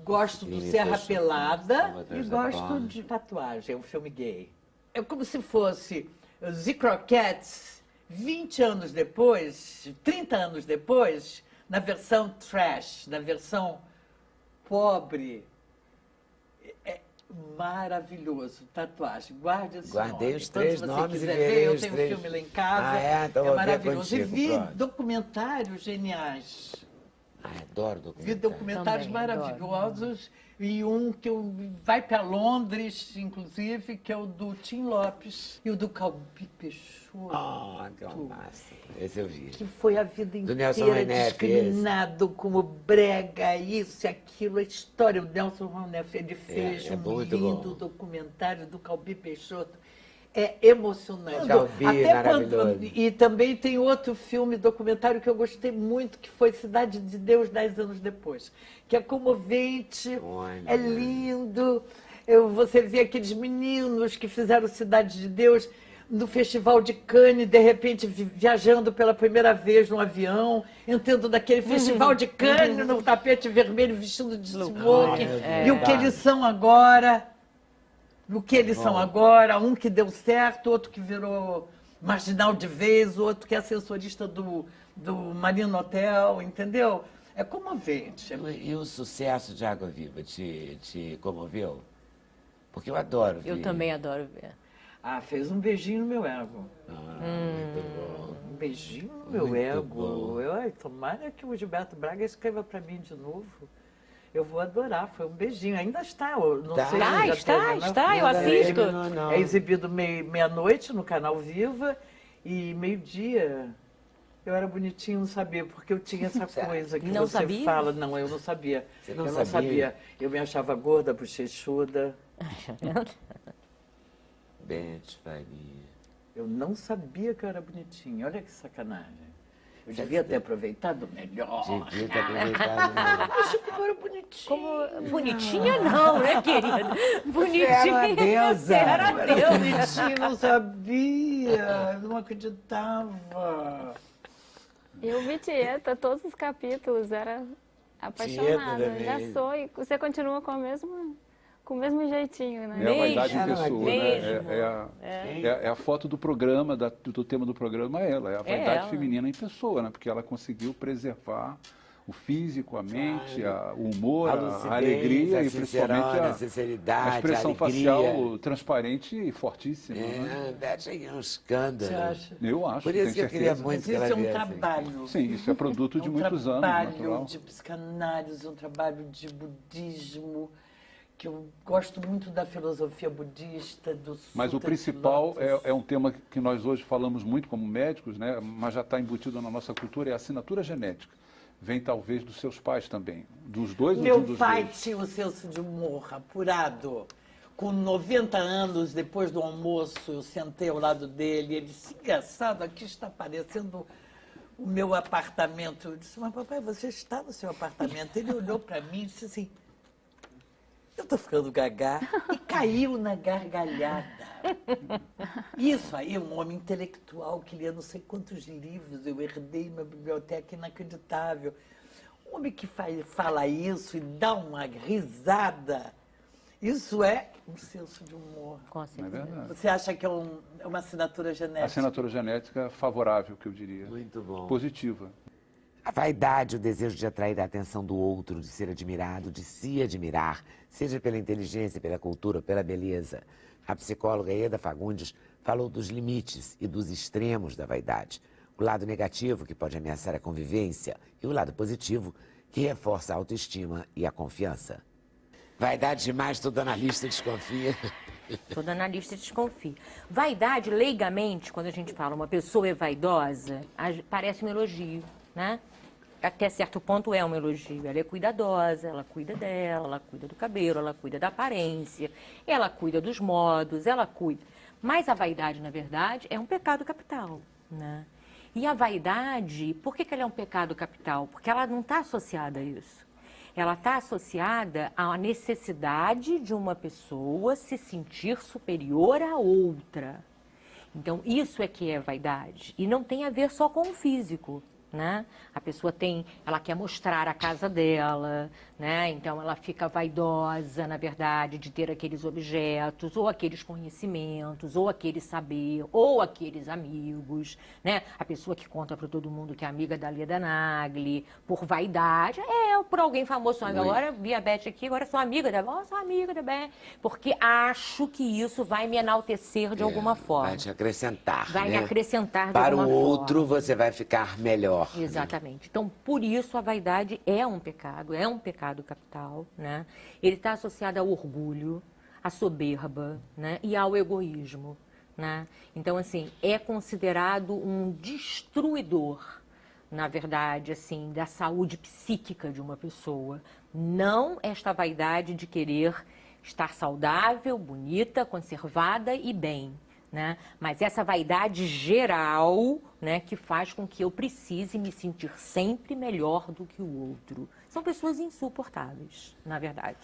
Gosto do Esse Serra filme Pelada Lobo e Atrás da gosto Porta. de Tatuagem, é um filme gay. É como se fosse os Croquettes 20 anos depois, 30 anos depois, na versão trash, na versão pobre. É maravilhoso. Tatuagem. Guarde esse Guardei nome. os 3 Quando nomes você e quiser verei ver, eu os tenho 3. um filme lá em casa. Ah, é? Então vou ver maravilhoso. E contigo, vi pronto. documentários geniais. Adoro Vi documentário. documentários Também, adoro. maravilhosos. E um que vai para Londres, inclusive, que é o do Tim Lopes e o do Calbi Peixoto. Ah, que é uma massa. Esse eu vi. Que foi a vida Do Nelson inteira Renefe, discriminado como brega, isso e aquilo, a história. O Nelson Renefe, ele fez é um muito lindo bom. documentário do Calbi Peixoto. É emocionante. Calbi, maravilhoso. E também tem outro filme, documentário, que eu gostei muito, que foi Cidade de Deus, 10 anos depois. Que é comovente, Olha. é lindo. Você vê aqueles meninos que fizeram Cidade de Deus no Festival de Cannes, de repente viajando pela primeira vez num avião, entrando naquele Festival de Cannes, no tapete vermelho, vestindo de smoking. E o que eles são agora... O que eles são agora, um que deu certo, outro que virou marginal de vez, outro que é assessorista do Marino Hotel, entendeu? É comovente. E o sucesso de Água Viva te comoveu? Porque eu adoro ver. Eu também adoro ver. Ah, fez um beijinho no meu ego. Muito bom. Um beijinho no meu Muito ego. bom. Tomara que o Gilberto Braga escreva para mim de novo. Eu vou adorar, foi um beijinho. Ainda está, eu não Tá. sei se já Está, terminou. está, eu Ainda assisto. terminou, não. É exibido meia-noite no canal Viva e meio-dia. Eu era bonitinho, não sabia, porque eu tinha essa coisa que Não você sabia? fala. Não, eu não sabia. Você não eu não sabia? sabia. Eu me achava gorda, bochechuda. Bete Faria. Eu não sabia que eu era bonitinha. Olha que sacanagem. Eu devia ter aproveitado melhor. Devia ter aproveitado. Acho que eu era bonitinha. Como bonitinha não, né, querida? Bonitinha. era uma deusa. Você era Eu era deusa. bonitinha, não sabia. Não acreditava. Eu vi Tieta, todos os capítulos, era apaixonada. também. Já sou, e você continua com o mesmo jeitinho, né? É a vaidade em Mesmo, pessoa, mesmo. né? É a foto do programa, do tema do programa, é a vaidade ela. feminina em pessoa, né? Porque ela conseguiu preservar O físico, a mente, o humor, A a lucidez, alegria a e principalmente a sinceridade, a expressão a alegria. facial transparente e fortíssima. Né? Beth é um escândalo. Você acha? Eu acho, Por isso tenho que eu queria certeza. muito Mas que ela isso é um viesse. trabalho. Sim, isso é produto de muitos anos, natural. Um trabalho de psicanálise, um trabalho de budismo, que eu gosto muito da filosofia budista, do Mas o Sutra de principal Lotus. é um tema que nós hoje falamos muito como médicos, né? Mas já está embutido na nossa cultura, é a assinatura genética. Vem talvez dos seus pais também, dos dois ou de um Meu dos pai dois? tinha o senso de humor apurado. Com 90 anos, depois do almoço, eu sentei ao lado dele. Ele disse, engraçado, aqui está parecendo o meu apartamento. Eu disse, mas papai, você está no seu apartamento? Ele olhou para mim e disse assim, eu estou ficando gaga. E caiu na gargalhada. Isso aí é um homem intelectual que lia não sei quantos livros. Eu herdei uma biblioteca inacreditável. Um homem que fala isso e dá uma risada, isso é um senso de humor. Com É certeza. verdade. Você acha que é uma assinatura genética? Assinatura genética favorável, que eu diria. Muito bom. Positiva. A vaidade, o desejo de atrair a atenção do outro, de ser admirado, de se admirar, seja pela inteligência, pela cultura, pela beleza. A psicóloga Eda Fagundes falou dos limites e dos extremos da vaidade. O lado negativo, que pode ameaçar a convivência, e o lado positivo, que reforça a autoestima e a confiança. Vaidade demais, todo analista desconfia. Todo analista desconfia. Vaidade, leigamente, quando a gente fala uma pessoa é vaidosa, parece um elogio, né? Até certo ponto é um elogio. Ela é cuidadosa, ela cuida dela, ela cuida do cabelo, ela cuida da aparência, ela cuida dos modos, ela cuida. Mas a vaidade, na verdade, é um pecado capital, né? E a vaidade, por que ela é um pecado capital? Porque ela não está associada a isso. Ela está associada à necessidade de uma pessoa se sentir superior à outra. Então, isso é que é vaidade. E não tem a ver só com o físico, né? A pessoa ela quer mostrar a casa dela, né? Então ela fica vaidosa, na verdade, de ter aqueles objetos, ou aqueles conhecimentos, ou aquele saber, ou aqueles amigos, né? A pessoa que conta para todo mundo que é amiga da Leda Nagli, por vaidade, por alguém famoso, agora vi a Beth aqui, agora sou amiga da Beth, porque acho que isso vai me enaltecer de alguma forma. Vai te acrescentar, Vai me né? acrescentar de Para alguma o outro, forma. você vai ficar melhor. Exatamente. Então, por isso, a vaidade é um pecado capital, né? Ele está associado ao orgulho, à soberba, né? E ao egoísmo, né? Então, assim, é considerado um destruidor, na verdade, assim, da saúde psíquica de uma pessoa. Não esta vaidade de querer estar saudável, bonita, conservada e bem, né? Mas essa vaidade geral, né, que faz com que eu precise me sentir sempre melhor do que o outro. São pessoas insuportáveis, na verdade,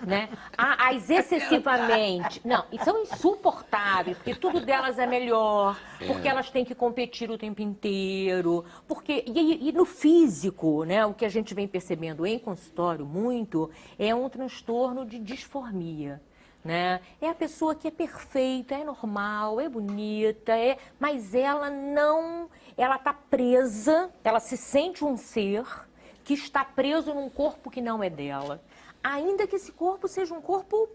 né? As excessivamente... Não, são insuportáveis, porque tudo delas é melhor, porque elas têm que competir o tempo inteiro, porque... E no físico, né, o que a gente vem percebendo em consultório muito é um transtorno de disformia. Né? É a pessoa que é perfeita, é normal, é bonita, mas ela está presa, ela se sente um ser que está preso num corpo que não é dela. Ainda que esse corpo seja um corpo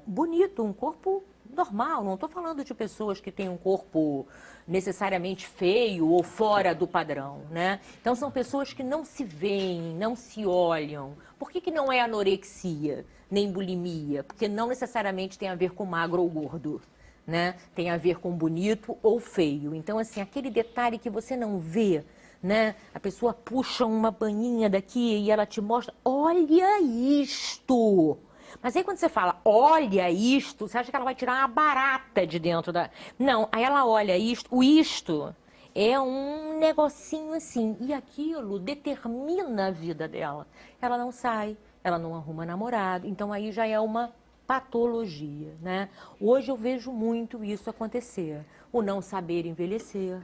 bonito, um corpo normal, não estou falando de pessoas que têm um corpo necessariamente feio ou fora do padrão, né? Então são pessoas que não se veem, não se olham. Por que não é anorexia, nem bulimia? Porque não necessariamente tem a ver com magro ou gordo, né? Tem a ver com bonito ou feio. Então, assim, aquele detalhe que você não vê, né? A pessoa puxa uma bainha daqui e ela te mostra, olha isto! Mas aí quando você fala, olha isto, você acha que ela vai tirar uma barata de dentro da... Não, aí ela olha isto, o isto é um negocinho assim, e aquilo determina a vida dela. Ela não sai, ela não arruma namorado, então aí já é uma patologia, né? Hoje eu vejo muito isso acontecer, o não saber envelhecer,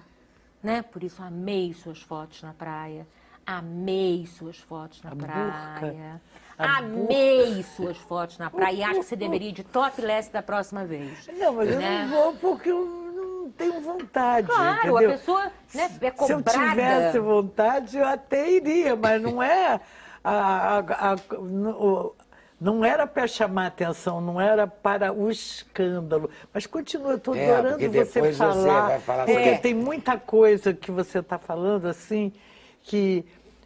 né? Por isso amei suas fotos na praia. Amei suas fotos na praia. Amei suas fotos na praia. E acho que você deveria ir de topless da próxima vez. Não, mas eu né? não vou porque eu não não tenho vontade, Claro, entendeu? a pessoa, né, é Se eu cobrada. tivesse vontade, eu até iria, mas não é... não era para chamar atenção, não era para o escândalo. Mas continua, eu estou adorando porque você depois falar. você vai falar porque sobre- tem muita coisa que você está falando, assim, que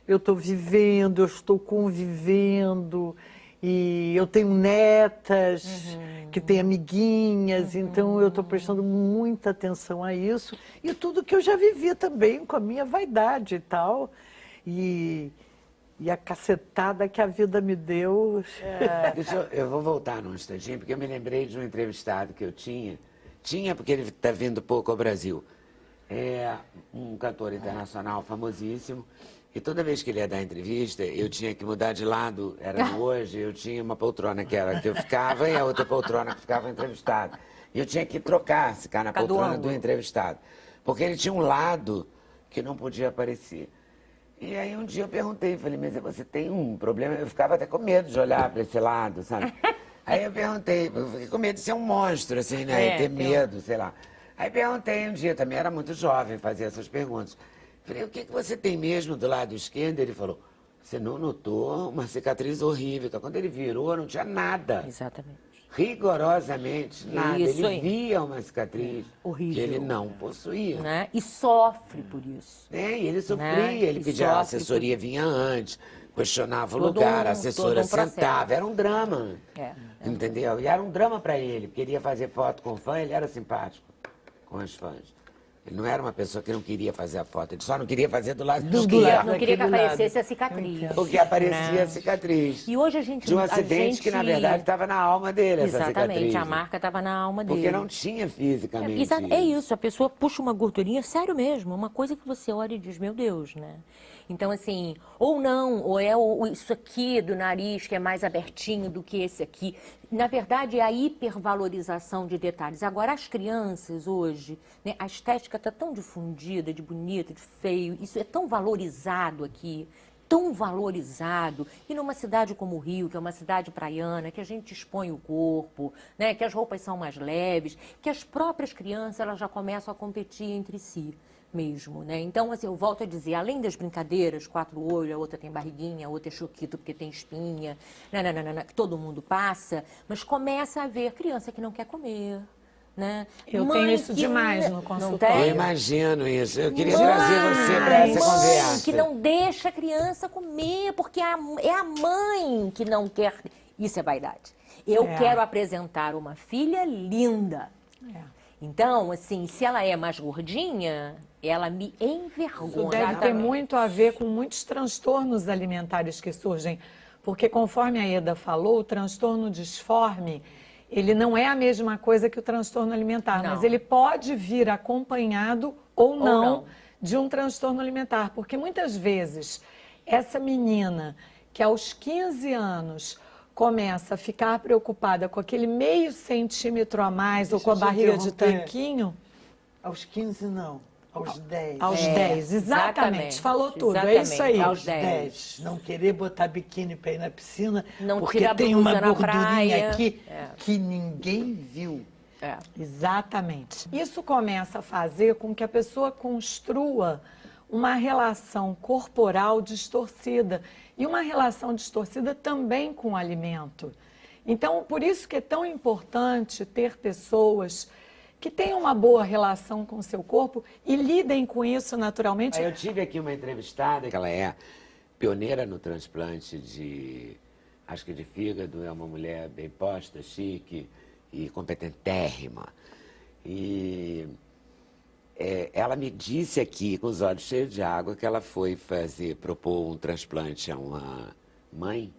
eu estou vivendo, eu estou convivendo, e eu tenho netas que têm amiguinhas, então eu estou prestando muita atenção a isso. E tudo que eu já vivi também com a minha vaidade e tal. E a cacetada que a vida me deu. Eu vou voltar num instantinho, porque eu me lembrei de um entrevistado que eu tinha. Tinha, porque ele está vindo pouco ao Brasil. É um cantor internacional famosíssimo. E toda vez que ele ia dar entrevista, eu tinha que mudar de lado. Era no Hoje, eu tinha uma poltrona que era que eu ficava e a outra poltrona que ficava o entrevistado. E eu tinha que trocar, ficar na poltrona do entrevistado. Porque ele tinha um lado que não podia aparecer. E aí um dia eu perguntei, falei, mas você tem um problema? Eu ficava até com medo de olhar para esse lado, sabe? Aí eu perguntei, eu fiquei com medo de ser um monstro, assim, né? E ter medo, sei lá. Aí perguntei um dia, também era muito jovem, fazia essas perguntas. Falei, o que você tem mesmo do lado esquerdo? Ele falou, você não notou uma cicatriz horrível. Quando ele virou, não tinha nada. Exatamente. Rigorosamente nada. Isso Ele aí. via uma cicatriz Horrível. que ele não possuía. Né? E sofre por isso. E ele sofria, Né? ele E pedia, a sofre assessoria vinha antes, questionava o Todo lugar, a um- assessora todo um processo. sentava, era um drama. É. Entendeu? E era um drama para ele, porque ele ia fazer foto com fã, ele era simpático com os fãs. Ele não era uma pessoa que não queria fazer a foto, ele só não queria fazer do lado esquerdo. Não queria que Daquele aparecesse a cicatriz. Porque aparecia Né? a cicatriz. E hoje a gente... De um a acidente que, na gente- verdade, estava na alma dele, essa cicatriz. Exatamente, a marca estava na alma dele. Porque não tinha fisicamente É isso, a pessoa puxa uma gordurinha, sério mesmo, uma coisa que você olha e diz, meu Deus, né? Então, assim, ou não, ou é isso aqui do nariz que é mais abertinho do que esse aqui. Na verdade, é a hipervalorização de detalhes. Agora, as crianças hoje, né, a estética está tão difundida, de bonito, de feio, isso é tão valorizado aqui, tão valorizado. E numa cidade como o Rio, que é uma cidade praiana, que a gente expõe o corpo, né, que as roupas são mais leves, que as próprias crianças elas já começam a competir entre si mesmo, né? Então, assim, eu volto a dizer, além das brincadeiras, 4 olhos, a outra tem barriguinha, a outra é choquito porque tem espinha, que todo mundo passa, mas começa a haver criança que não quer comer, né? Eu Mãe tenho isso que demais não- no não consultório. tem? Eu imagino isso. Eu queria Mãe, trazer você para essa mãe conversa. que não deixa a criança comer, porque é a mãe que não quer. Isso é vaidade. Eu quero apresentar uma filha linda. Então, assim, se ela é mais gordinha, ela me Isso envergonha. deve ter muito a ver com muitos transtornos alimentares que surgem, porque conforme a Eda falou, o transtorno disforme, ele não é a mesma coisa que o transtorno alimentar, Não. mas ele pode vir acompanhado ou não, não. de um transtorno alimentar, porque muitas vezes essa menina que aos 15 anos começa a ficar preocupada com aquele meio centímetro a mais ou com a Deixa eu barriga de interromper. tanquinho, Aos 15 não, aos 10. aos 10, exatamente, falou tudo, é isso aí. Exatamente, Aos 10. Não querer botar biquíni para ir na piscina, Não porque tira a tem uma blusa na gordurinha praia. aqui que ninguém viu. É. Exatamente. Isso começa a fazer com que a pessoa construa uma relação corporal distorcida e uma relação distorcida também com o alimento. Então, por isso que é tão importante ter pessoas que tenham uma boa relação com o seu corpo e lidem com isso naturalmente. Aí eu tive aqui uma entrevistada, que ela é pioneira no transplante de, acho que de fígado, é uma mulher bem posta, chique e competentérrima. E ela me disse aqui, com os olhos cheios de água, que ela foi propor um transplante a uma mãe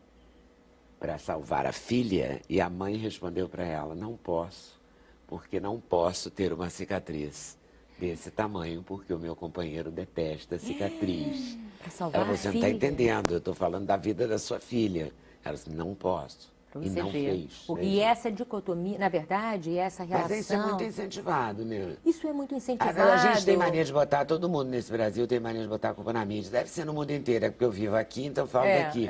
para salvar a filha, e a mãe respondeu para ela, não posso, porque não posso ter uma cicatriz desse tamanho, porque o meu companheiro detesta cicatriz. Pra salvar Ela falou, a você não está filha. entendendo, eu estou falando da vida da sua filha. Ela disse, não posso. Pra E você não ver. fez. E essa dicotomia, na verdade, essa relação... Mas isso é muito incentivado, né? Isso é muito incentivado. A gente tem mania de botar, todo mundo nesse Brasil tem mania de botar a culpa na mídia. Deve ser no mundo inteiro, é porque eu vivo aqui, então eu falo daqui.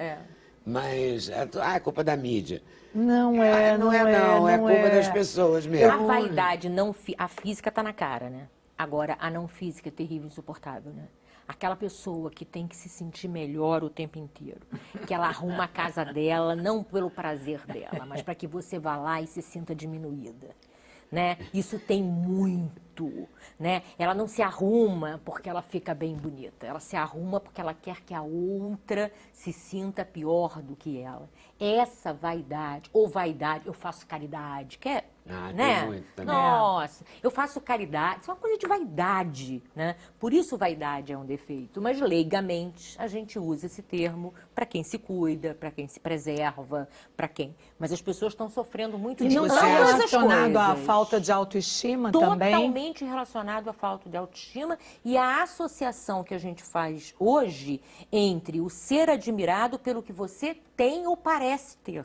Mas é culpa da mídia. Não é, não é culpa das pessoas A mesmo. vaidade não... A física está na cara, né? Agora, a não física é terrível, insuportável, né? Aquela pessoa que tem que se sentir melhor o tempo inteiro, que ela arruma a casa dela, não pelo prazer dela, mas para que você vá lá e se sinta diminuída, né? Isso tem muito, né? Ela não se arruma porque ela fica bem bonita, ela se arruma porque ela quer que a outra se sinta pior do que ela. Essa vaidade, ou vaidade, eu faço caridade, quer... né? Tem muito também. Nossa, eu faço caridade, isso é uma coisa de vaidade, né? Por isso vaidade é um defeito, mas leigamente a gente usa esse termo para quem se cuida, para quem se preserva, para quem. Mas as pessoas estão sofrendo muito E de não todas está essas relacionado à coisas. falta de autoestima também? Totalmente relacionado à falta de autoestima e à associação que a gente faz hoje entre o ser admirado pelo que você tem ou parece ter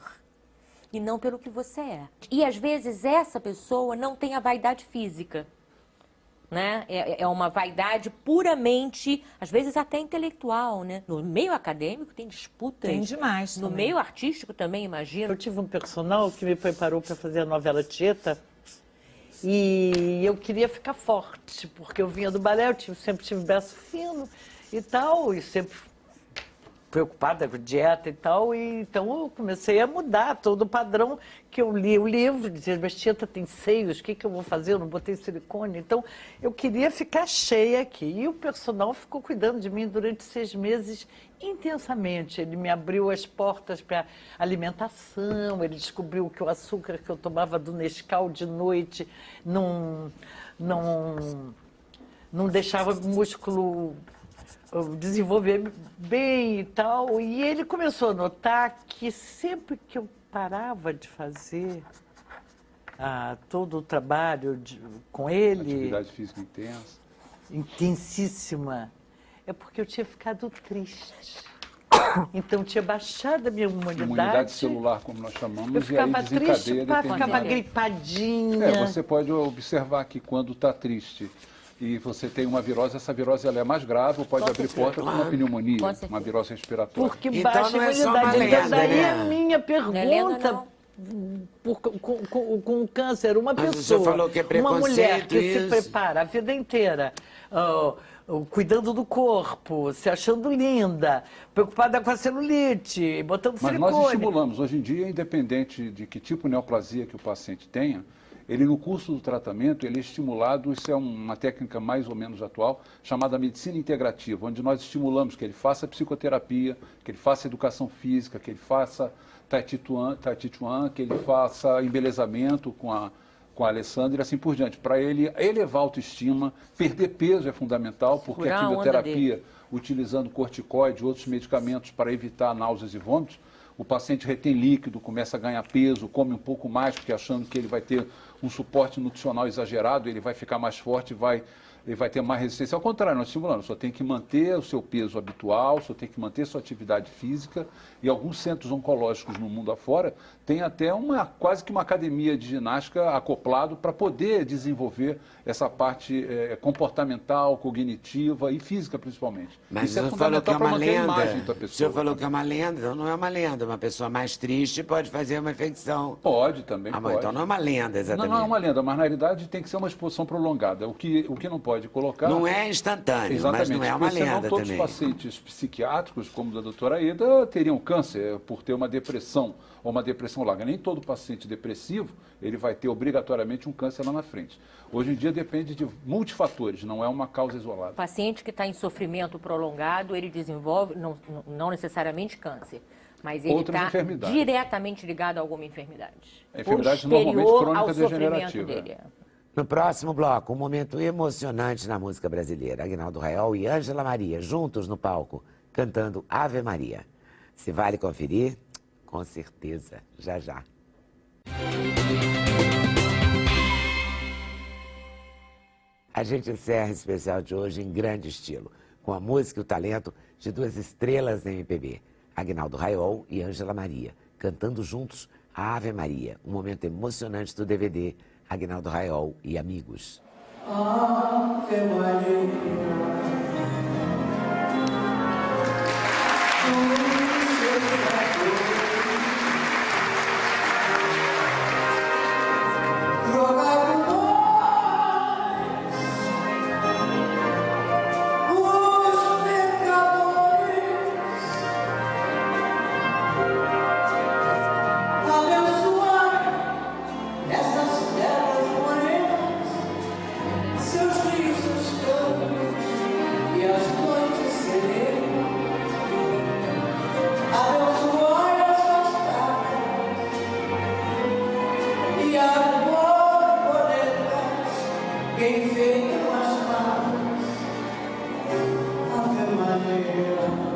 e não pelo que você é. E às vezes essa pessoa não tem a vaidade física, né? É uma vaidade puramente, às vezes até intelectual, né? No meio acadêmico tem disputas. Tem demais No também. meio artístico também, imagino. Eu tive um personal que me preparou para fazer a novela Tieta e eu queria ficar forte, porque eu vinha do balé, sempre tive braço fino e tal, e sempre preocupada com dieta e tal, e então eu comecei a mudar todo o padrão que eu li o livro, dizia, mas Tieta tem seios, o que eu vou fazer? Eu não botei silicone, então eu queria ficar cheia aqui. E o personal ficou cuidando de mim durante 6 meses intensamente. Ele me abriu as portas para alimentação, ele descobriu que o açúcar que eu tomava do Nescau de noite não deixava o músculo desenvolver bem e tal. E ele começou a notar que sempre que eu parava de fazer todo o trabalho com ele... Atividade física intensa. Intensíssima. É porque eu tinha ficado triste. Então, tinha baixado a minha Imunidade celular, como nós chamamos, eu ficava e aí desencadeia triste, ficava gripadinha. Você pode observar que quando está triste e você tem uma virose, essa virose ela é mais grave, ou pode abrir porta para uma pneumonia, uma virose respiratória. Porque Então baixa não a é só uma imunidade. Então, lenda, daí né? a minha Não é lenda, pergunta... não. Com câncer, uma Mas pessoa, você falou que é uma mulher que preconceito se isso. prepara a vida inteira, cuidando do corpo, se achando linda, preocupada com a celulite, botando Mas silicone. nós estimulamos, hoje em dia, independente de que tipo de neoplasia que o paciente tenha, ele no curso do tratamento, ele é estimulado, isso é uma técnica mais ou menos atual, chamada medicina integrativa, onde nós estimulamos que ele faça psicoterapia, que ele faça educação física, que ele faça tai chi chuan, que ele faça embelezamento com a Alessandra e assim por diante, para ele elevar a autoestima. Perder peso é fundamental, porque Curar a a onda quimioterapia, utilizando corticoide e outros medicamentos para evitar náuseas e vômitos, o paciente retém líquido, começa a ganhar peso, come um pouco mais, porque achando que ele vai ter um suporte nutricional exagerado, ele vai ficar mais forte, ele vai ter mais resistência. Ao contrário, nós estimulamos, só tem que manter o seu peso habitual, só tem que manter sua atividade física, e alguns centros oncológicos no mundo afora têm até quase que uma academia de ginástica acoplado para poder desenvolver essa parte comportamental, cognitiva e física principalmente. Mas isso é o senhor falou que fundamental é para uma manter a lenda. imagem da O pessoa. senhor falou que é uma lenda, então não é uma lenda. Uma pessoa mais triste pode fazer uma infecção. Pode também, Ah, pode. então não é uma lenda, exatamente. Não é uma lenda, mas na realidade tem que ser uma exposição prolongada. O que não pode colocar... Não é instantâneo, Exatamente, mas não é uma porque senão lenda todos também. os pacientes psiquiátricos, como da doutora Aida, teriam câncer por ter uma depressão ou uma depressão larga. Nem todo paciente depressivo ele vai ter obrigatoriamente um câncer lá na frente. Hoje em dia depende de multifatores, não é uma causa isolada. O paciente que está em sofrimento prolongado, ele desenvolve, não necessariamente câncer, mas ele Outras está enfermidades. diretamente ligado a alguma enfermidade. A enfermidade posterior normalmente crônica ao sofrimento degenerativa. dele. No próximo bloco, um momento emocionante na música brasileira. Aguinaldo Raiol e Ângela Maria, juntos no palco, cantando Ave Maria. Se vale conferir? Com certeza, já já. A gente encerra esse especial de hoje em grande estilo, com a música e o talento de 2 estrelas da MPB, Aguinaldo Raiol e Ângela Maria, cantando juntos a Ave Maria, um momento emocionante do DVD Aguinaldo Raiol e Amigos. Ave Maria. Quem veio com as mãos, Ave Maria.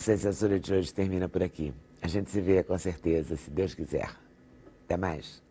Sem Censura de hoje termina por aqui. A gente se vê com certeza, se Deus quiser. Até mais.